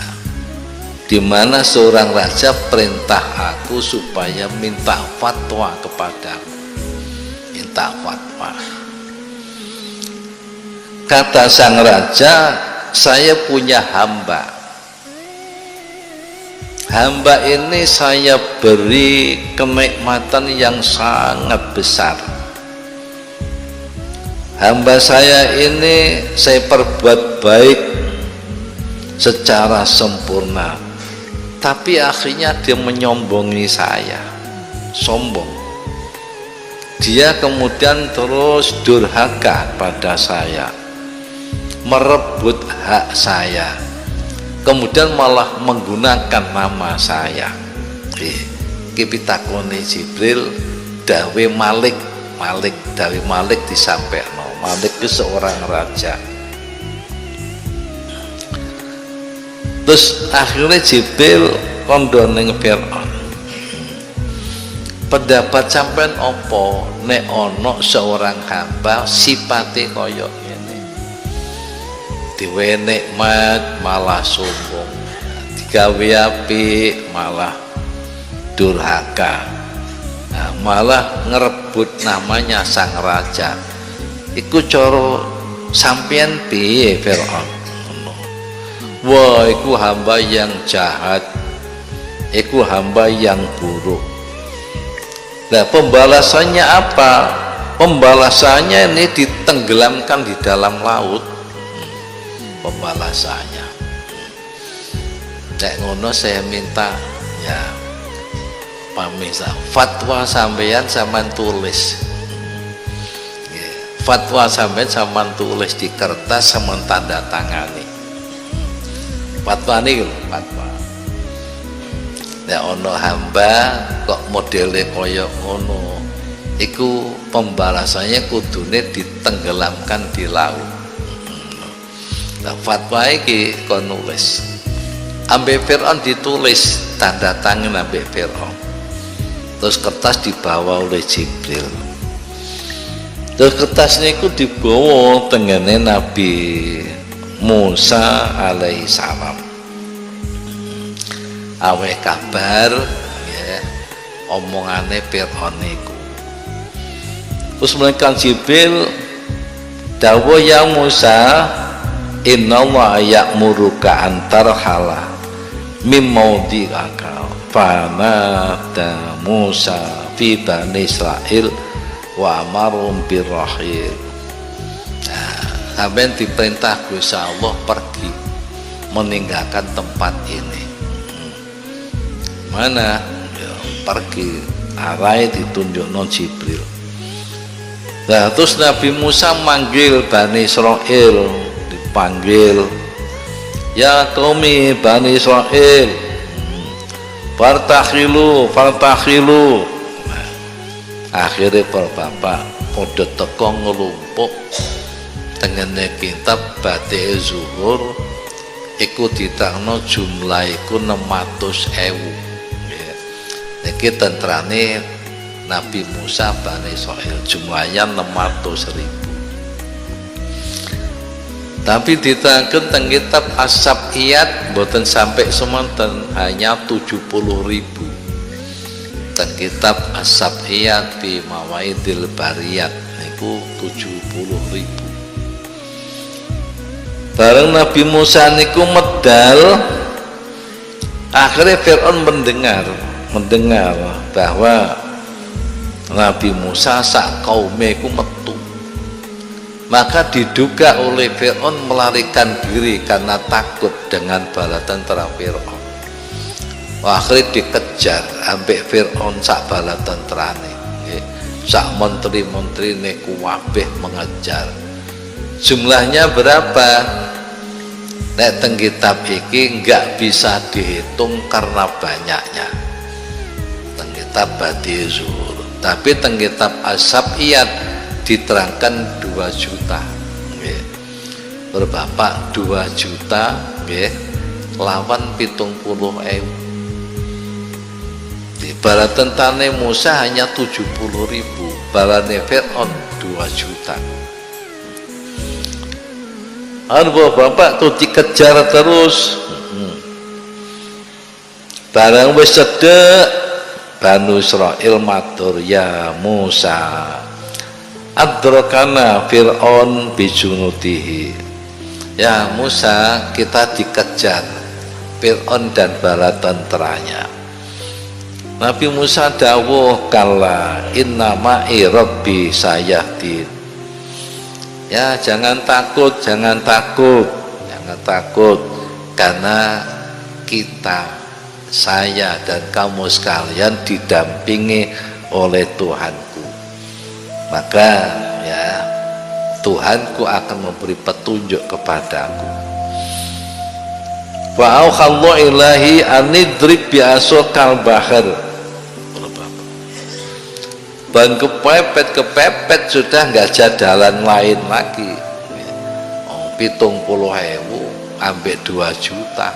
di mana seorang raja perintah aku supaya minta fatwa kepadamu, minta fatwa. Kata sang raja, saya punya hamba. Hamba ini saya beri kenikmatan yang sangat besar. Hamba saya ini saya perbuat baik secara sempurna, tapi akhirnya dia menyombongi saya, sombong. Dia kemudian terus durhaka pada saya, merebut hak saya, kemudian malah menggunakan nama saya. Kipitakone Jibril dawe Malik, dawe Malik disampaikan. Malik itu seorang raja. Terus akhirnya Jibril kondo ning Fir'aun, pendapat sampean opo nek ono seorang hamba sipate kaya ngene, diwe nikmat malah sombong, digawe apik malah durhaka, nah, malah ngerebut namanya sang raja. Iku cara sampean piye Fir'aun? Wah, iku hamba yang jahat, iku hamba yang buruk. Nah, pembalasannya apa? Pembalasannya ini ditenggelamkan di dalam laut. Pembalasannya. Nek ngono saya minta ya pemirsa fatwa sampean sampean tulis. Fatwa sampean sampean tulis di kertas sampean tanda tangani. Fatwa ini fatwa. Nek ono hamba kok modele kaya ngono, iku pembalasannya kudune ditenggelamkan di laut. Nah, fatwa iki kon nulis. Ambek Fir'aun ditulis tanda tangan ambek Fir'aun. Terus kertas dibawa oleh Jibril. Terus kertas niku dibawa tengene Nabi Musa alaihi salam. Awe kabar ya omongane Fir'aun niku. Terus mereka Jibril dawuh ya Musa, innallaha ya'muruka antarhala mimmaudhi'aka fanada Musa fi bani Israil wa amarum birrahil. Nah, sampeyan diperintah Gusti Allah pergi meninggalkan tempat ini. Mana? Ya, pergi. Arai ditunjukno Jibril. Nah, terus Nabi Musa manggil Bani Israil, dipanggil, ya qaumi Bani Israil, fartakhilu. Nah, akhirnya para bapak podo teko ngelumpuk tengene kitab Badi Zuhur iku ditangno jumlah iku 600.000. Ya. Niki tentrane Nabi Musa Bani Israil jumlahnya 600.000. Tapi ditangken teng kitab As-Sab'iyat mboten sampai semonten, hanya 70.000. Teng kitab As-Sab'iyat bi Mawaidil Bariyat niku 70.000. Bareng Nabi Musa niku medal, akhirnya Fir'aun mendengar bahwa Nabi Musa sak kaume iku metu. Maka diduga oleh Fir'aun melarikan diri karena takut dengan bala tentara Fir'aun. Akhirnya dikejar ambek Fir'aun sak bala tenterane, sak menteri-menteri niku kabeh mengejar. Jumlahnya berapa? Nek teng kitab iki enggak bisa dihitung karena banyaknya. Teng kitab Badi Zuhur, tapi teng kitab As-Sab'iyat diterangkan 2 juta. Berbapak 2 juta lawan 70.000. Di bala tentane Musa hanya 70.000, balane Fir'aun 2 juta. bapak tuh dikejar terus. Barang wis cedek Banu Israil matur, ya Musa adrokana Fir'aun bijunudihi. Ya Musa, kita dikejar Fir'aun dan bala tenteranya. Nabi Musa dawuh, kala innama'i rabbi sayahdin. Ya jangan takut, jangan takut, jangan takut, karena kita, saya dan kamu sekalian didampingi oleh Tuhanku. Maka ya Tuhanku akan memberi petunjuk kepadaku. Wa auhallahu ilahi anidrib bi'asokal bahar. Bang kepepet sudah nggak ada jalan lain lagi. 70.000 ambek 2 juta.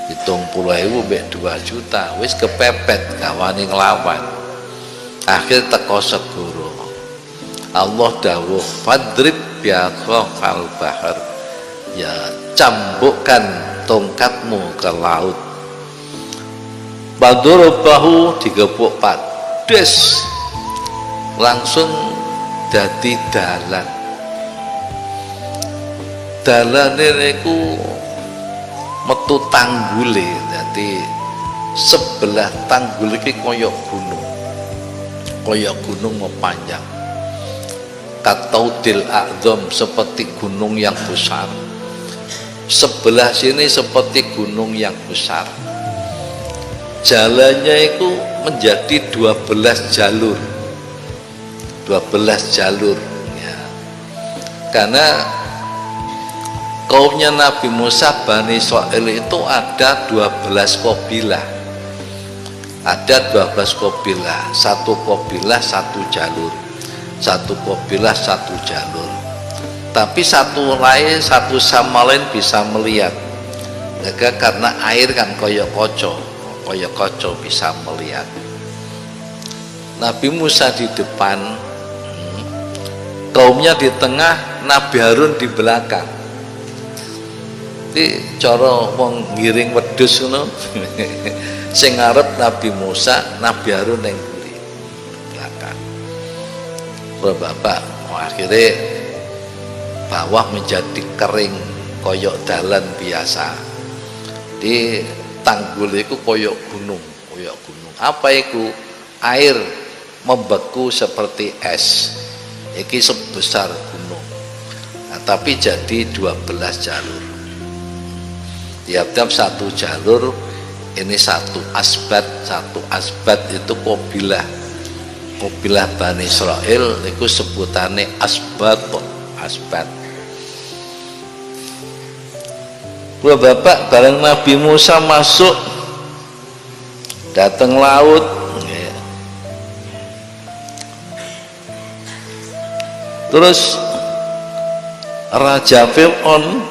70.000 ambek 2 juta. Wis kepepet gawani nglawan. Akhir teko segoro. Allah dawuh fadrib bi'asokal bahar. Ya cambukkan tongkatmu ke laut. Badurabahu digepuk des, langsung dadi dalan. Dalane niku metu tanggule, dadi sebelah tanggul iki koyok gunung mepanjang. Kataudil a'zam, seperti gunung yang besar. Sebelah sini seperti gunung yang besar. Jalannya itu menjadi 12 jalur 12 jalur ya. Karena kaumnya Nabi Musa Bani Israil itu ada 12 kabilah, ada 12 kabilah, satu kabilah satu jalur, satu kabilah satu jalur, tapi satu lain satu sama lain bisa melihat mereka, karena air kan koyok koco bisa melihat. Nabi Musa di depan, kaumnya di tengah, Nabi Harun di belakang. Ini cara wong ngiring wedhus ngono. Sing ngarep Nabi Musa, Nabi Harun yang di belakang. Bapak, akhirnya bawah menjadi kering koyok dalan biasa. Di tanggul itu koyok gunung. Apa itu? Air membeku seperti es. Iki sebesar gunung. Nah, tapi jadi 12 jalur. Tiap-tiap satu jalur ini satu asbat itu kabilah Bani Israil itu sebutannya asbat. Bapak, bareng Nabi Musa masuk datang laut ya. Terus Raja Fir'aun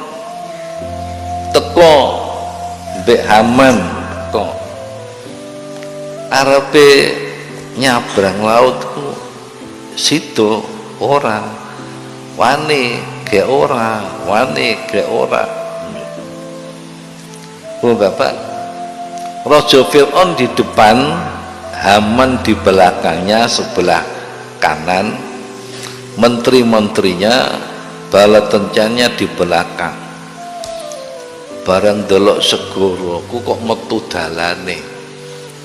teko mbek Haman teko arepe nyabrang laut ku situ orang wani ke ora. Bapak, Raja Fir'aun di depan, Haman di belakangnya sebelah kanan, menteri-menterinya, bala tentaranya di belakang. Barang delok segoro, ku kok metu dalane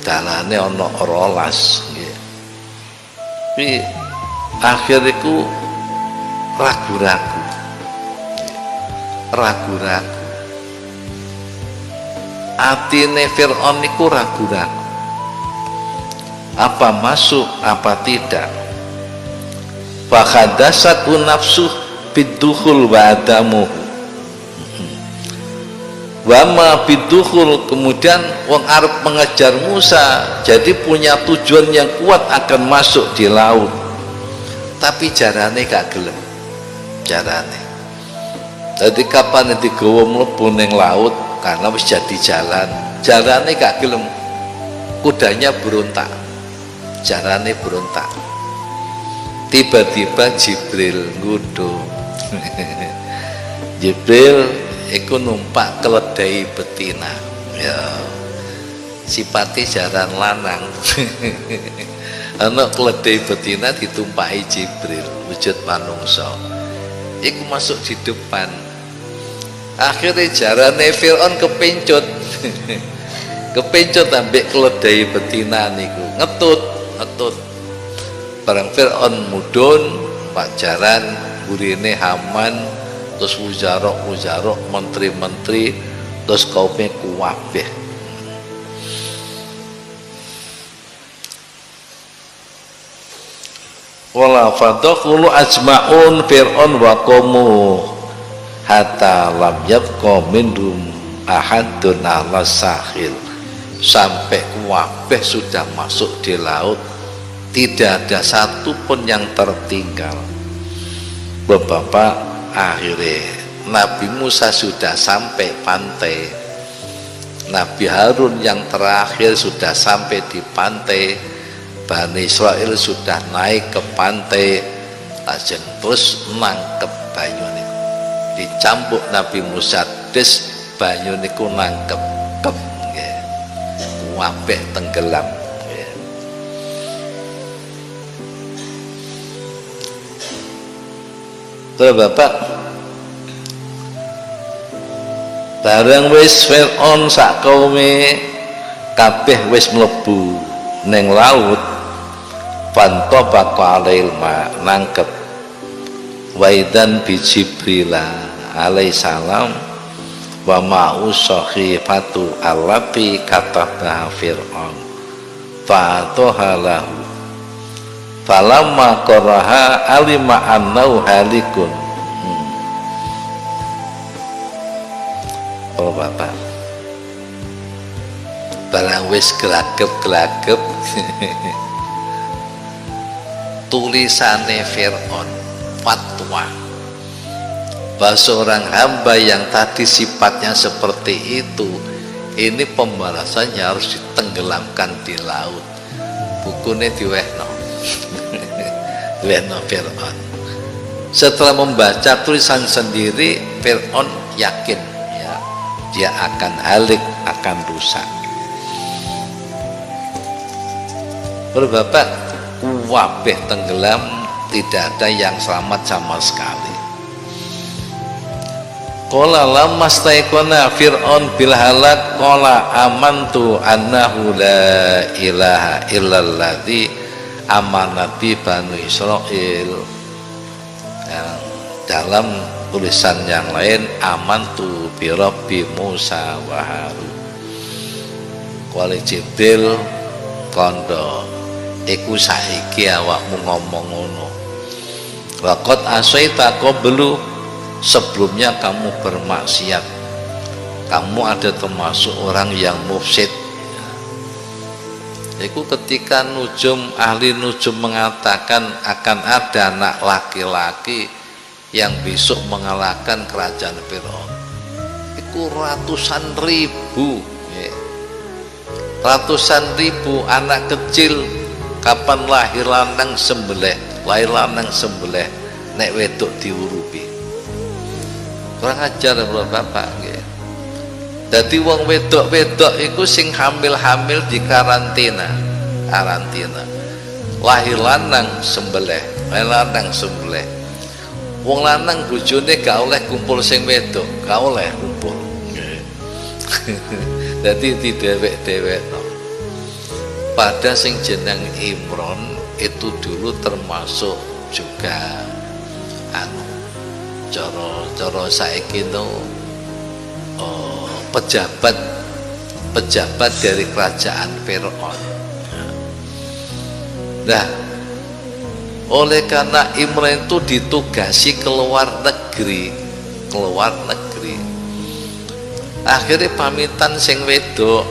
ana 12 nggih. Tapi akhirku ragu-ragu. Atine Fir'aun niku ragu-ragu, apa masuk apa tidak. Fakhadasatu nafsuh bidukhul wa adamu wama bidukhul. Kemudian wong arep mengejar Musa, jadi punya tujuan yang kuat akan masuk di laut, tapi jarane gak gelem. Jadi kapan digawa mlebu ning laut, karena wis jadi jalannya gak gelem, kudanya berontak, jalannya berontak. Tiba-tiba Jibril ngudu Jibril iku numpak keledai betina ya sipati jaran lanang ana keledai betina ditumpaki Jibril wujud manungsa iku masuk di depan akhirnya jarane Fir'aun kepencut kepencut ambek keledai betina niku ngetut bareng Fir'aun mudun pak jaran burine Haman terus wuzarok menteri-menteri terus kaumnya kuwabeh wala fadakhulu ajma'un Fir'aun wa qaumu hatta lam yabqa minhum ahadun ala sahil sampai kuwabeh sudah masuk di laut tidak ada satu pun yang tertinggal. Bapak akhirnya Nabi Musa sudah sampai pantai, Nabi Harun yang terakhir sudah sampai di pantai, Bani Israel sudah naik ke pantai, lajeng terus nangkep banyu niku dicampuk Nabi Musa des banyu niku nangkep kep nggih kuwabeh tenggelam nggih. Terus Bapak bareng wis Fir'aun sak kaume kabeh wis mlebu ning laut panto baqalail ma nangkep waidan bi Jibril alaihissalam wa ma'u sahifatu allati katabaha Fir'aun fa'atohalahu falamma qaraha alima annahu halikun. Oh Bapak barang wis gelagep-gelagep tulisane Fir'aun fatwa bahwa seorang hamba yang tadi sifatnya seperti itu ini pembalasannya harus ditenggelamkan di laut. Bukunya diwehno diwehno Fir'aun. Setelah membaca tulisan sendiri Fir'aun yakin ya dia akan halik, akan rusak. Bapak kuwabeh tenggelam, tidak ada yang selamat sama sekali. Qala lamma staiqana Fir'aun bil halak qala amantu annahu la ilaha illalladzi amanat bi Banu Israil. Dalam tulisan yang lain amantu bi Rabbi Musa wa Harun. Qala Jibril kondo iku saiki awakmu ngomong ngono. Waqad asaita qablu, sebelumnya kamu bermaksiat, kamu ada termasuk orang yang mufsid. Iku ketika nujum, ahli nujum mengatakan akan ada anak laki-laki yang besok mengalahkan kerajaan Fir'aun. Iku ratusan ribu anak kecil. Kapan lahir lanang sembelih, nek wedok diurupi. Kurang ajar Bapak nggih. Dadi wong wedok-wedok iku sing hamil-hamil di karantina. Lahir lanang sembelih. Wong lanang bojone gak oleh kumpul sing wedok, gak oleh kumpul. Dadi didewek-dewekno. Pada sing jeneng Imron itu dulu termasuk juga cara saiki itu pejabat dari kerajaan Fir'aun. Nah, oleh karena Imron itu ditugasi ke luar negeri, akhirnya pamitan sing wedok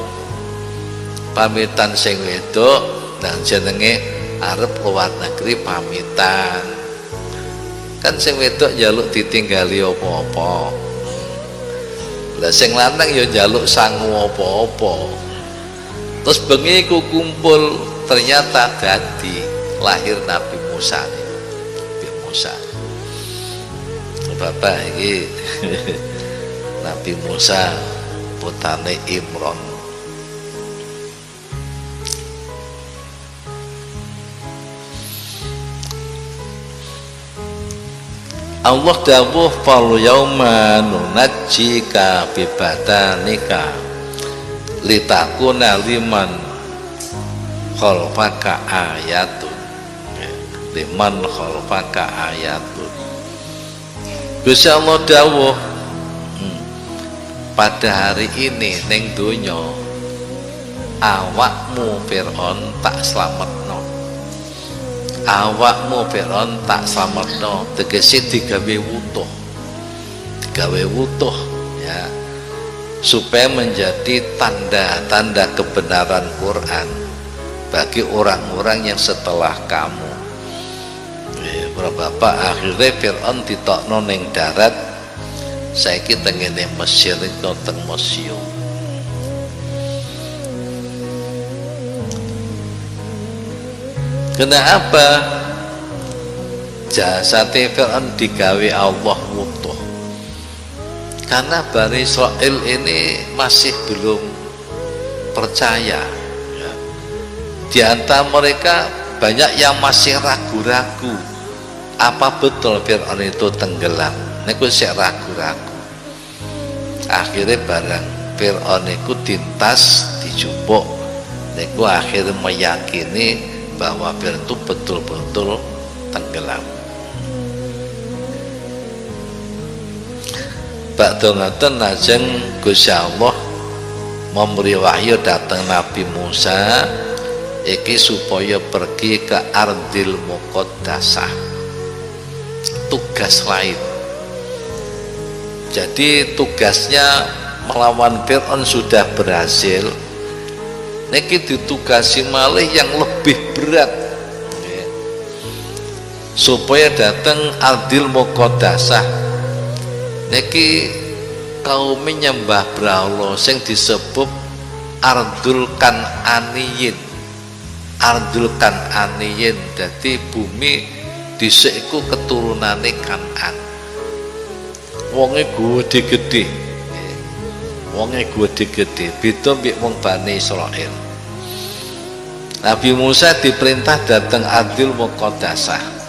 dan jenenge arep luar negeri pamitan. Kan sing wedok njaluk ditinggali apa-apa. Lah sing lanang ya njaluk sangu apa-apa. Terus bengi ku kumpul, ternyata dadi lahir Nabi Musa. bapak ini Nabi Musa putrane Imron. Allah dawuh fal yauma nunajjika bi badanika litakuna liman khalfaka ayatun, liman khalfaka ayatun. Gusti Allah dawuh pada hari ini ning donya awakmu Fir'aun tak slametno, awakmu Fir'aun tak slametno, tegese digawe wutuh, digawe wutuh ya, supaya menjadi tanda-tanda kebenaran Quran bagi orang-orang yang setelah kamu. Bapak akhirnya Fir'aun ditokno ning darat, saiki tengene Mesir itu teng museum. Kenapa jasad Fir'aun digawe Allah wutuh? Karena Bani Israil ini masih belum percaya ya. Di antara mereka banyak yang masih ragu-ragu apa betul Fir'aun itu tenggelam. Niku sik ragu-ragu. Akhirnya barang Fir'aun itu dintas dijupuk, niku akhirnya meyakini bahwa Fir'aun itu betul-betul tenggelam. Bakda ngoten lajeng Gusti Allah memberi wahyu datang Nabi Musa iki supaya pergi ke Ardil Muqaddasah, tugas lain. Jadi tugasnya melawan Fir'aun sudah berhasil, niki ditugasi malih yang lebih berat supaya datang Ardil Muqaddasah. Niki kaum nyembah brahala sing disebut Ardul Kan'aniyin. Ardul Kan'aniyin dadi bumi dhisik iku keturunane Kan'an. Wonge gedhe-gedhe. Wonge gedhe-gedhe, beda mbek wong Bani Israil. Nabi Musa diperintah datang Ardil Muqaddasah.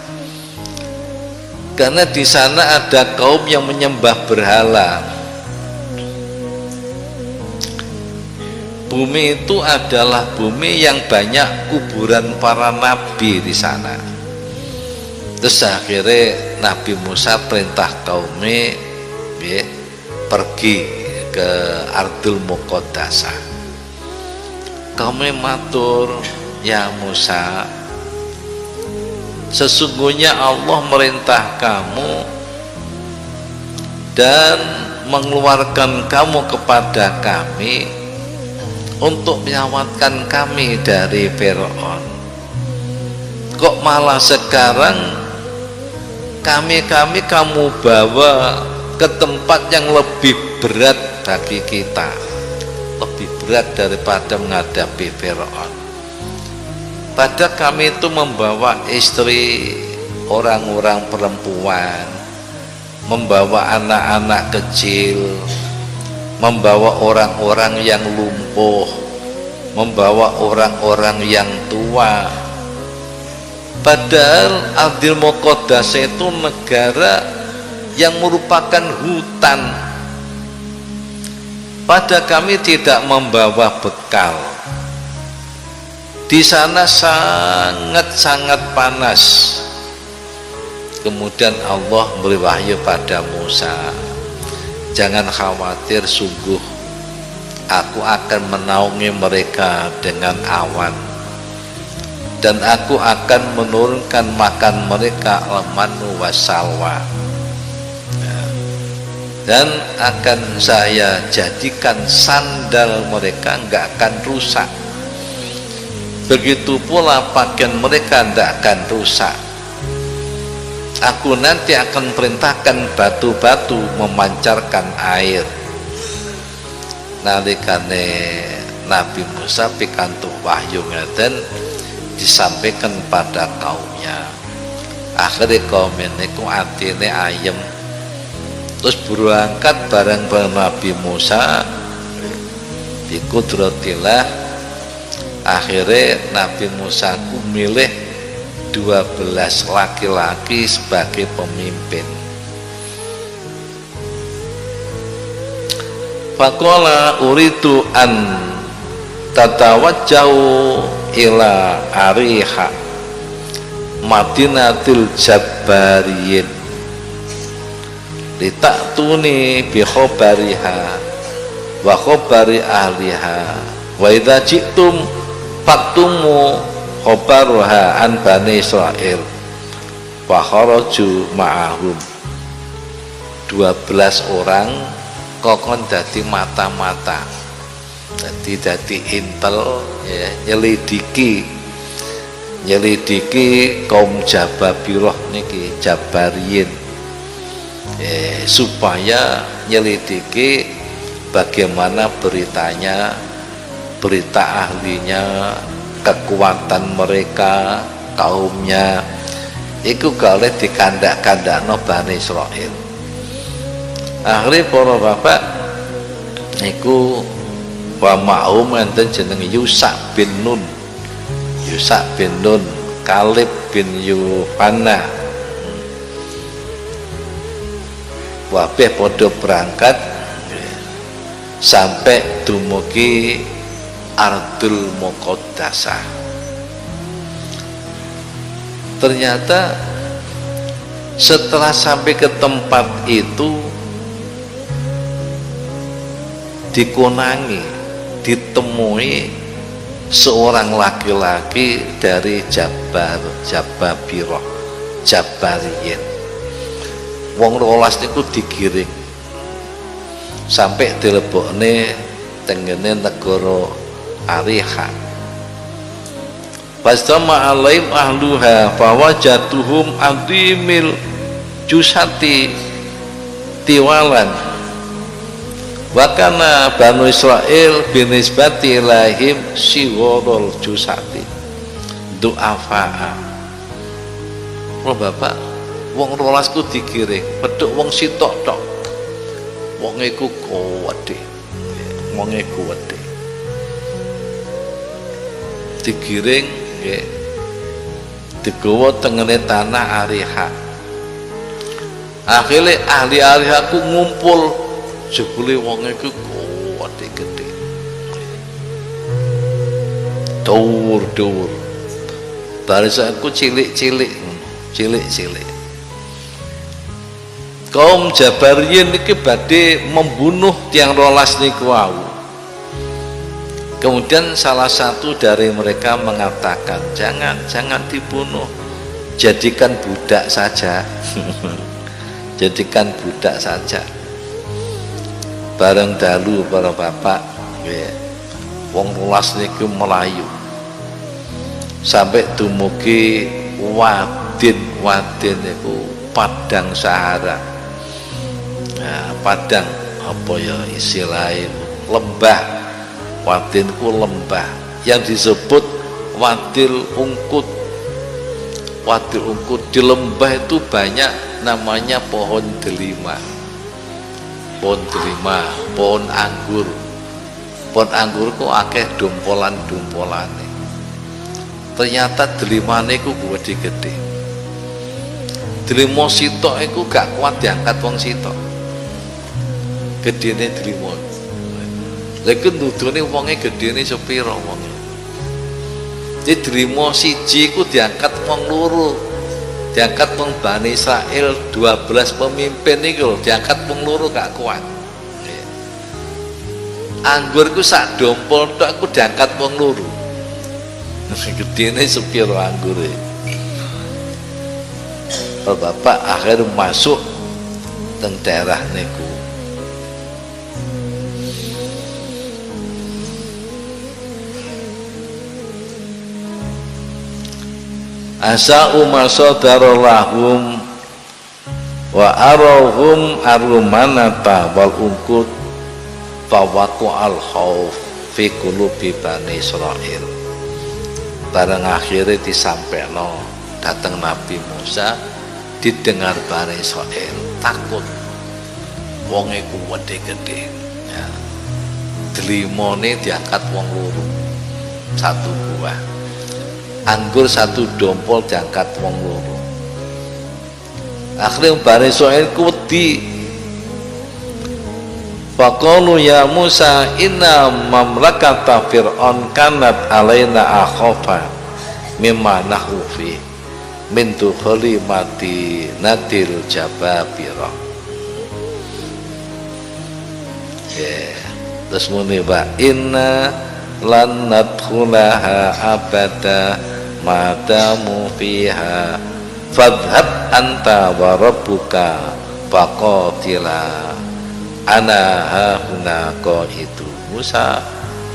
Karena di sana ada kaum yang menyembah berhala. Bumi itu adalah bumi yang banyak kuburan para nabi di sana. Terus akhirnya Nabi Musa perintah kaumnya pergi ke Ardul Muqaddasah. Kaumnya matur, ya Musa, sesungguhnya Allah merintah kamu dan mengeluarkan kamu kepada kami untuk menyelamatkan kami dari Fir'aun. Kok malah sekarang kami kamu bawa ke tempat yang lebih berat bagi kita, lebih berat daripada menghadapi Fir'aun. Padahal kami itu membawa istri, orang-orang perempuan, membawa anak-anak kecil, membawa orang-orang yang lumpuh, membawa orang-orang yang tua. Padahal Ardil Muqaddasah itu negara yang merupakan hutan. Padahal kami tidak membawa bekal. Di sana sangat-sangat panas. Kemudian Allah beri wahyu pada Musa, jangan khawatir, sungguh aku akan menaungi mereka dengan awan, dan aku akan menurunkan makan mereka al-mannu wassalwa, dan akan saya jadikan sandal mereka nggak akan rusak. Begitu pula pakaian mereka tidak akan rusak. Aku nanti akan perintahkan batu-batu memancarkan air. Nalikane Nabi Musa pikantuk wahyu ngeten disampaikan pada kaumnya. Akhirnya kaum ini ku atine ayem, terus berangkat bareng Nabi Musa bi kudratillah. Akhirnya Nabi Musa ku milih 12 laki-laki sebagai pemimpin. Faqala uridu an tatawajjau ila Ariha Madinatil Jabbariyin litaktuni bi khabariha wa khabari ahliha wa idza ji'tum faktumu khabaruha an Bani Israil wa kharaju ma'ahum. 12 orang kokon dadi mata-mata, dadi intel ya, nyelidiki kaum Jababiroh niki Jabariyin supaya nyelidiki bagaimana beritanya, berita ahlinya, kekuatan mereka, kaumnya iku gale dikandak-kandakno Bani Israil. Akhirnya para bapak niku wa ma'um enten jeneng Yusa bin Nun, Kalib bin Yuhanna, wabeh podo berangkat sampai dumugi Ardul Muqaddasah. Ternyata setelah sampai ke tempat itu dikonangi, ditemui seorang laki-laki dari Jababiroh, Jabariyin. Wong 12 niku digiring sampai dilebokne tengene negara Ariha. Pastama alaihim ahluha fawajatuhum adimil jusati tiwalan. Wakana Banu Israil binisbati lahim siworol jusati du'afa'a. Oh bapak, wong 12 ku digiring, peduk wong sitok tok. Wong iku kuwedhe. Wong iku kuwedhe. Digiring nggih. Digawa tengene tanah Ariha. Akhirnya ahli Ariha ku ngumpul. Jebule wong iku kuwate gedhe. Dhuwur-dhuwur. Barisanku cilik-cilik. Kaum Jabariyin iki badhe membunuh tiang 12 niku wau. Kemudian salah satu dari mereka mengatakan, jangan dibunuh. Jadikan budak saja. Jadikan budak saja. Bareng dalu para bapak wong 12 niku melayu sampai dumugi Wadin niku padang Sahara. Nah, padang apa ya istilahnya, lembah. Wadin ku lembah yang disebut Wadil Ungkut. Wadil Ungkut di lembah itu banyak namanya pohon delima. Pohon anggur. Pohon anggur ku akeh dumpolan-dumpolane. Ternyata delimane ku gede. Delima sitok iku gak kuat diangkat wong sitok. Gedene delima. Lha iku nudune wonge gedene sepira wonge. Jadi delima siji ku diangkat wong loro. Diangkat wong Bani Israil 12 pemimpin niku diangkat wong loro gak kuat. Anggur ku sak dompol tok aku diangkat wong loro. Gedene sepiro anggure. Bapak akhir masuk teng daerah niku. Asa'u masadarallahum wa arahum arumanata wal ungkut fawaqu al khawf fi qulubi Bani Israil. Bareng akhirnya disampaikan datang Nabi Musa, didengar Bani Israil takut. wonge kuwede gede ya. Delimone diangkat wong loro satu buah, anggur satu dompol diangkat wong loro. Akhirnya Bani Israil wedi. Faqalu ya Musa inna mamlakata fir'aun kanat alaina akhafa mimma nahu fi min tukhli mati natil jababira. Terus muni ba inna lan nadkhulaha abada madamu fiha fadhhab anta wa rabbuka faqatila ana hahuna itu. Musa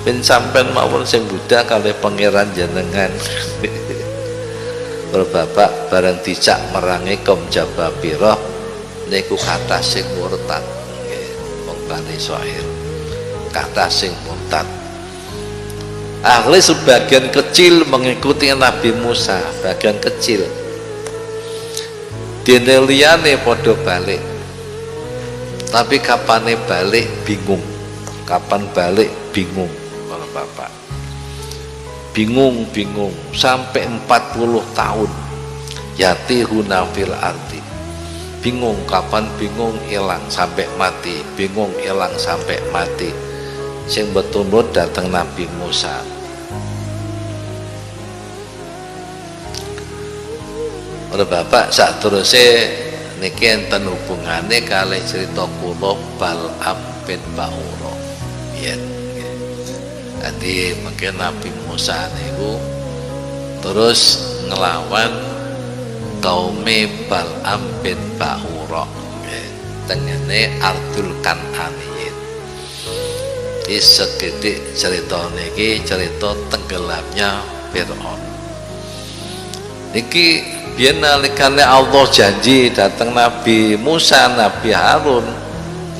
ben sampean mawon sing Buddha kalih pangeran jenengan. Bapak bareng dicak merangi kaum Jababirah niku kata sing murtad nggih wong Bani Israil, kata sing murtad. Akhirnya sebagian kecil mengikuti Nabi Musa, bagian kecil dene liyane padha balik. Tapi kapane balik bingung, kapan balik bingung para bapak, bingung sampai 40 tahun yatihuna fil ardi, bingung kapan bingung hilang sampai mati, bingung hilang sampai mati. Sing betul datang Nabi Musa. Para bapak sak terusé niki enten hubungane kalih cerita kula Bal'am bin Ba'ura. Yen dadi mungkin Nabi Musa niku terus ngelawan kaume Bal'am bin Ba'ura tengene Ardul Kan'aniyin. Iki sekedhik cerita niki cerita tenggelamnya Fir'aun. Niki biyen nalikane Allah janji datang Nabi Musa, Nabi Harun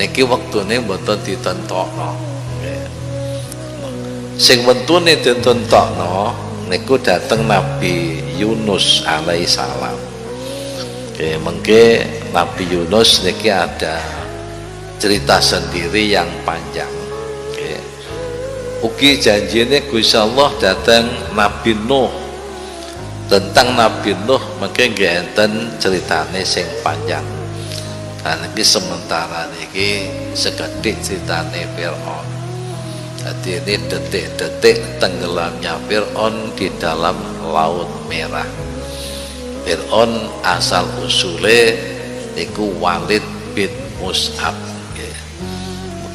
niki wektune mboten ditentokno. Sing wentune ditentokno niku dateng Nabi Yunus alaihissalam. Mengke Nabi Yunus niki ada cerita sendiri yang panjang. Ugi janjine Gusti Allah datang Nabi Nuh. Tentang Nabi Nuh mungkin nggih enten ceritane sing panjang. Nah niki sementara niki sekedhik ceritane Fir'aun. Jadi ini detik-detik tenggelamnya Fir'aun di dalam Laut Merah. Fir'aun asal usule niku Walid bin Mus'ab.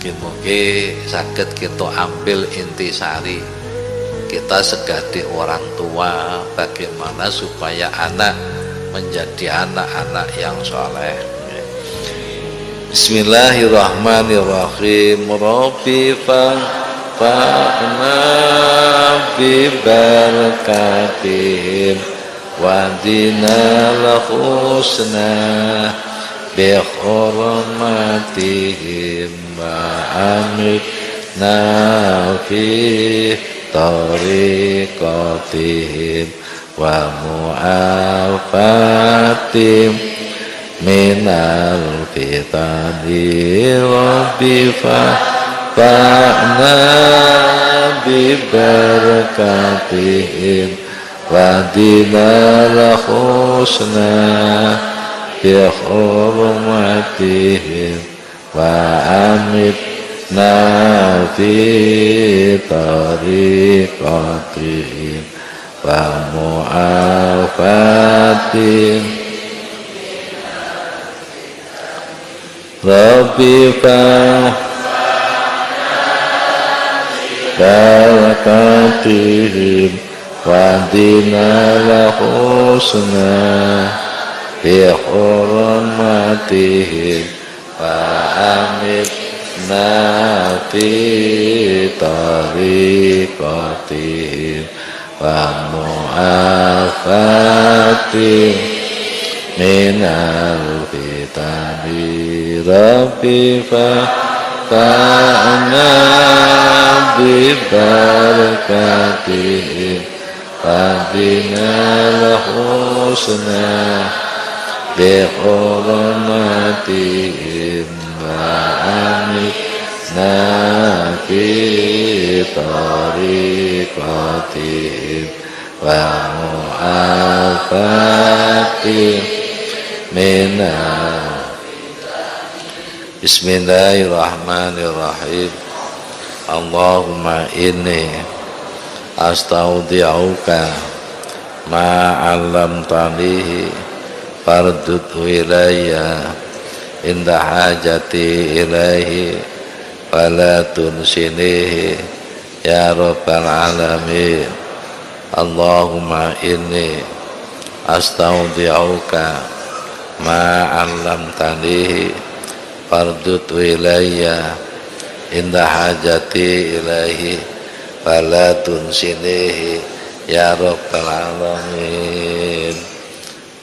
Mungkin saged kita ambil intisari. Kita sebagai orang tua bagaimana supaya anak menjadi anak-anak yang soleh. Bismillahirrahmanirrahim. Rabbi fa'na bi barakatihim wa dinal husna bi hurmatihim wa amitna fi tariqatihim wa mu'afatim minal fitani rabbi fa'na bi barakatihim wa dinal husna bi hurmatihim wa amit nafi tariqatihim wa mu'afatim Rabbi barakatihim wa dinal husna bi hurmatihim wa amit nafi tariqatihim wa mu'afatim minal fitani rabbi fa'na bi barakatihim wa dinal husna بحرمتهم وأمتنا في طريقتهم ومعافاتهم منا. Bismillahirrahmanirrahim. Allahumma inni astaudi'uka ma'allamtanihi fardudhu ilayya inda hajati ilaihi fala tunsinihi ya rabbal alamin. Allahumma inni astaudi'uka ma'allamtanihi fardudhu ilayya inda hajati ilaihi fala tunsinihi ya rabbal alamin.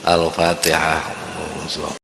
Al-Fatihah.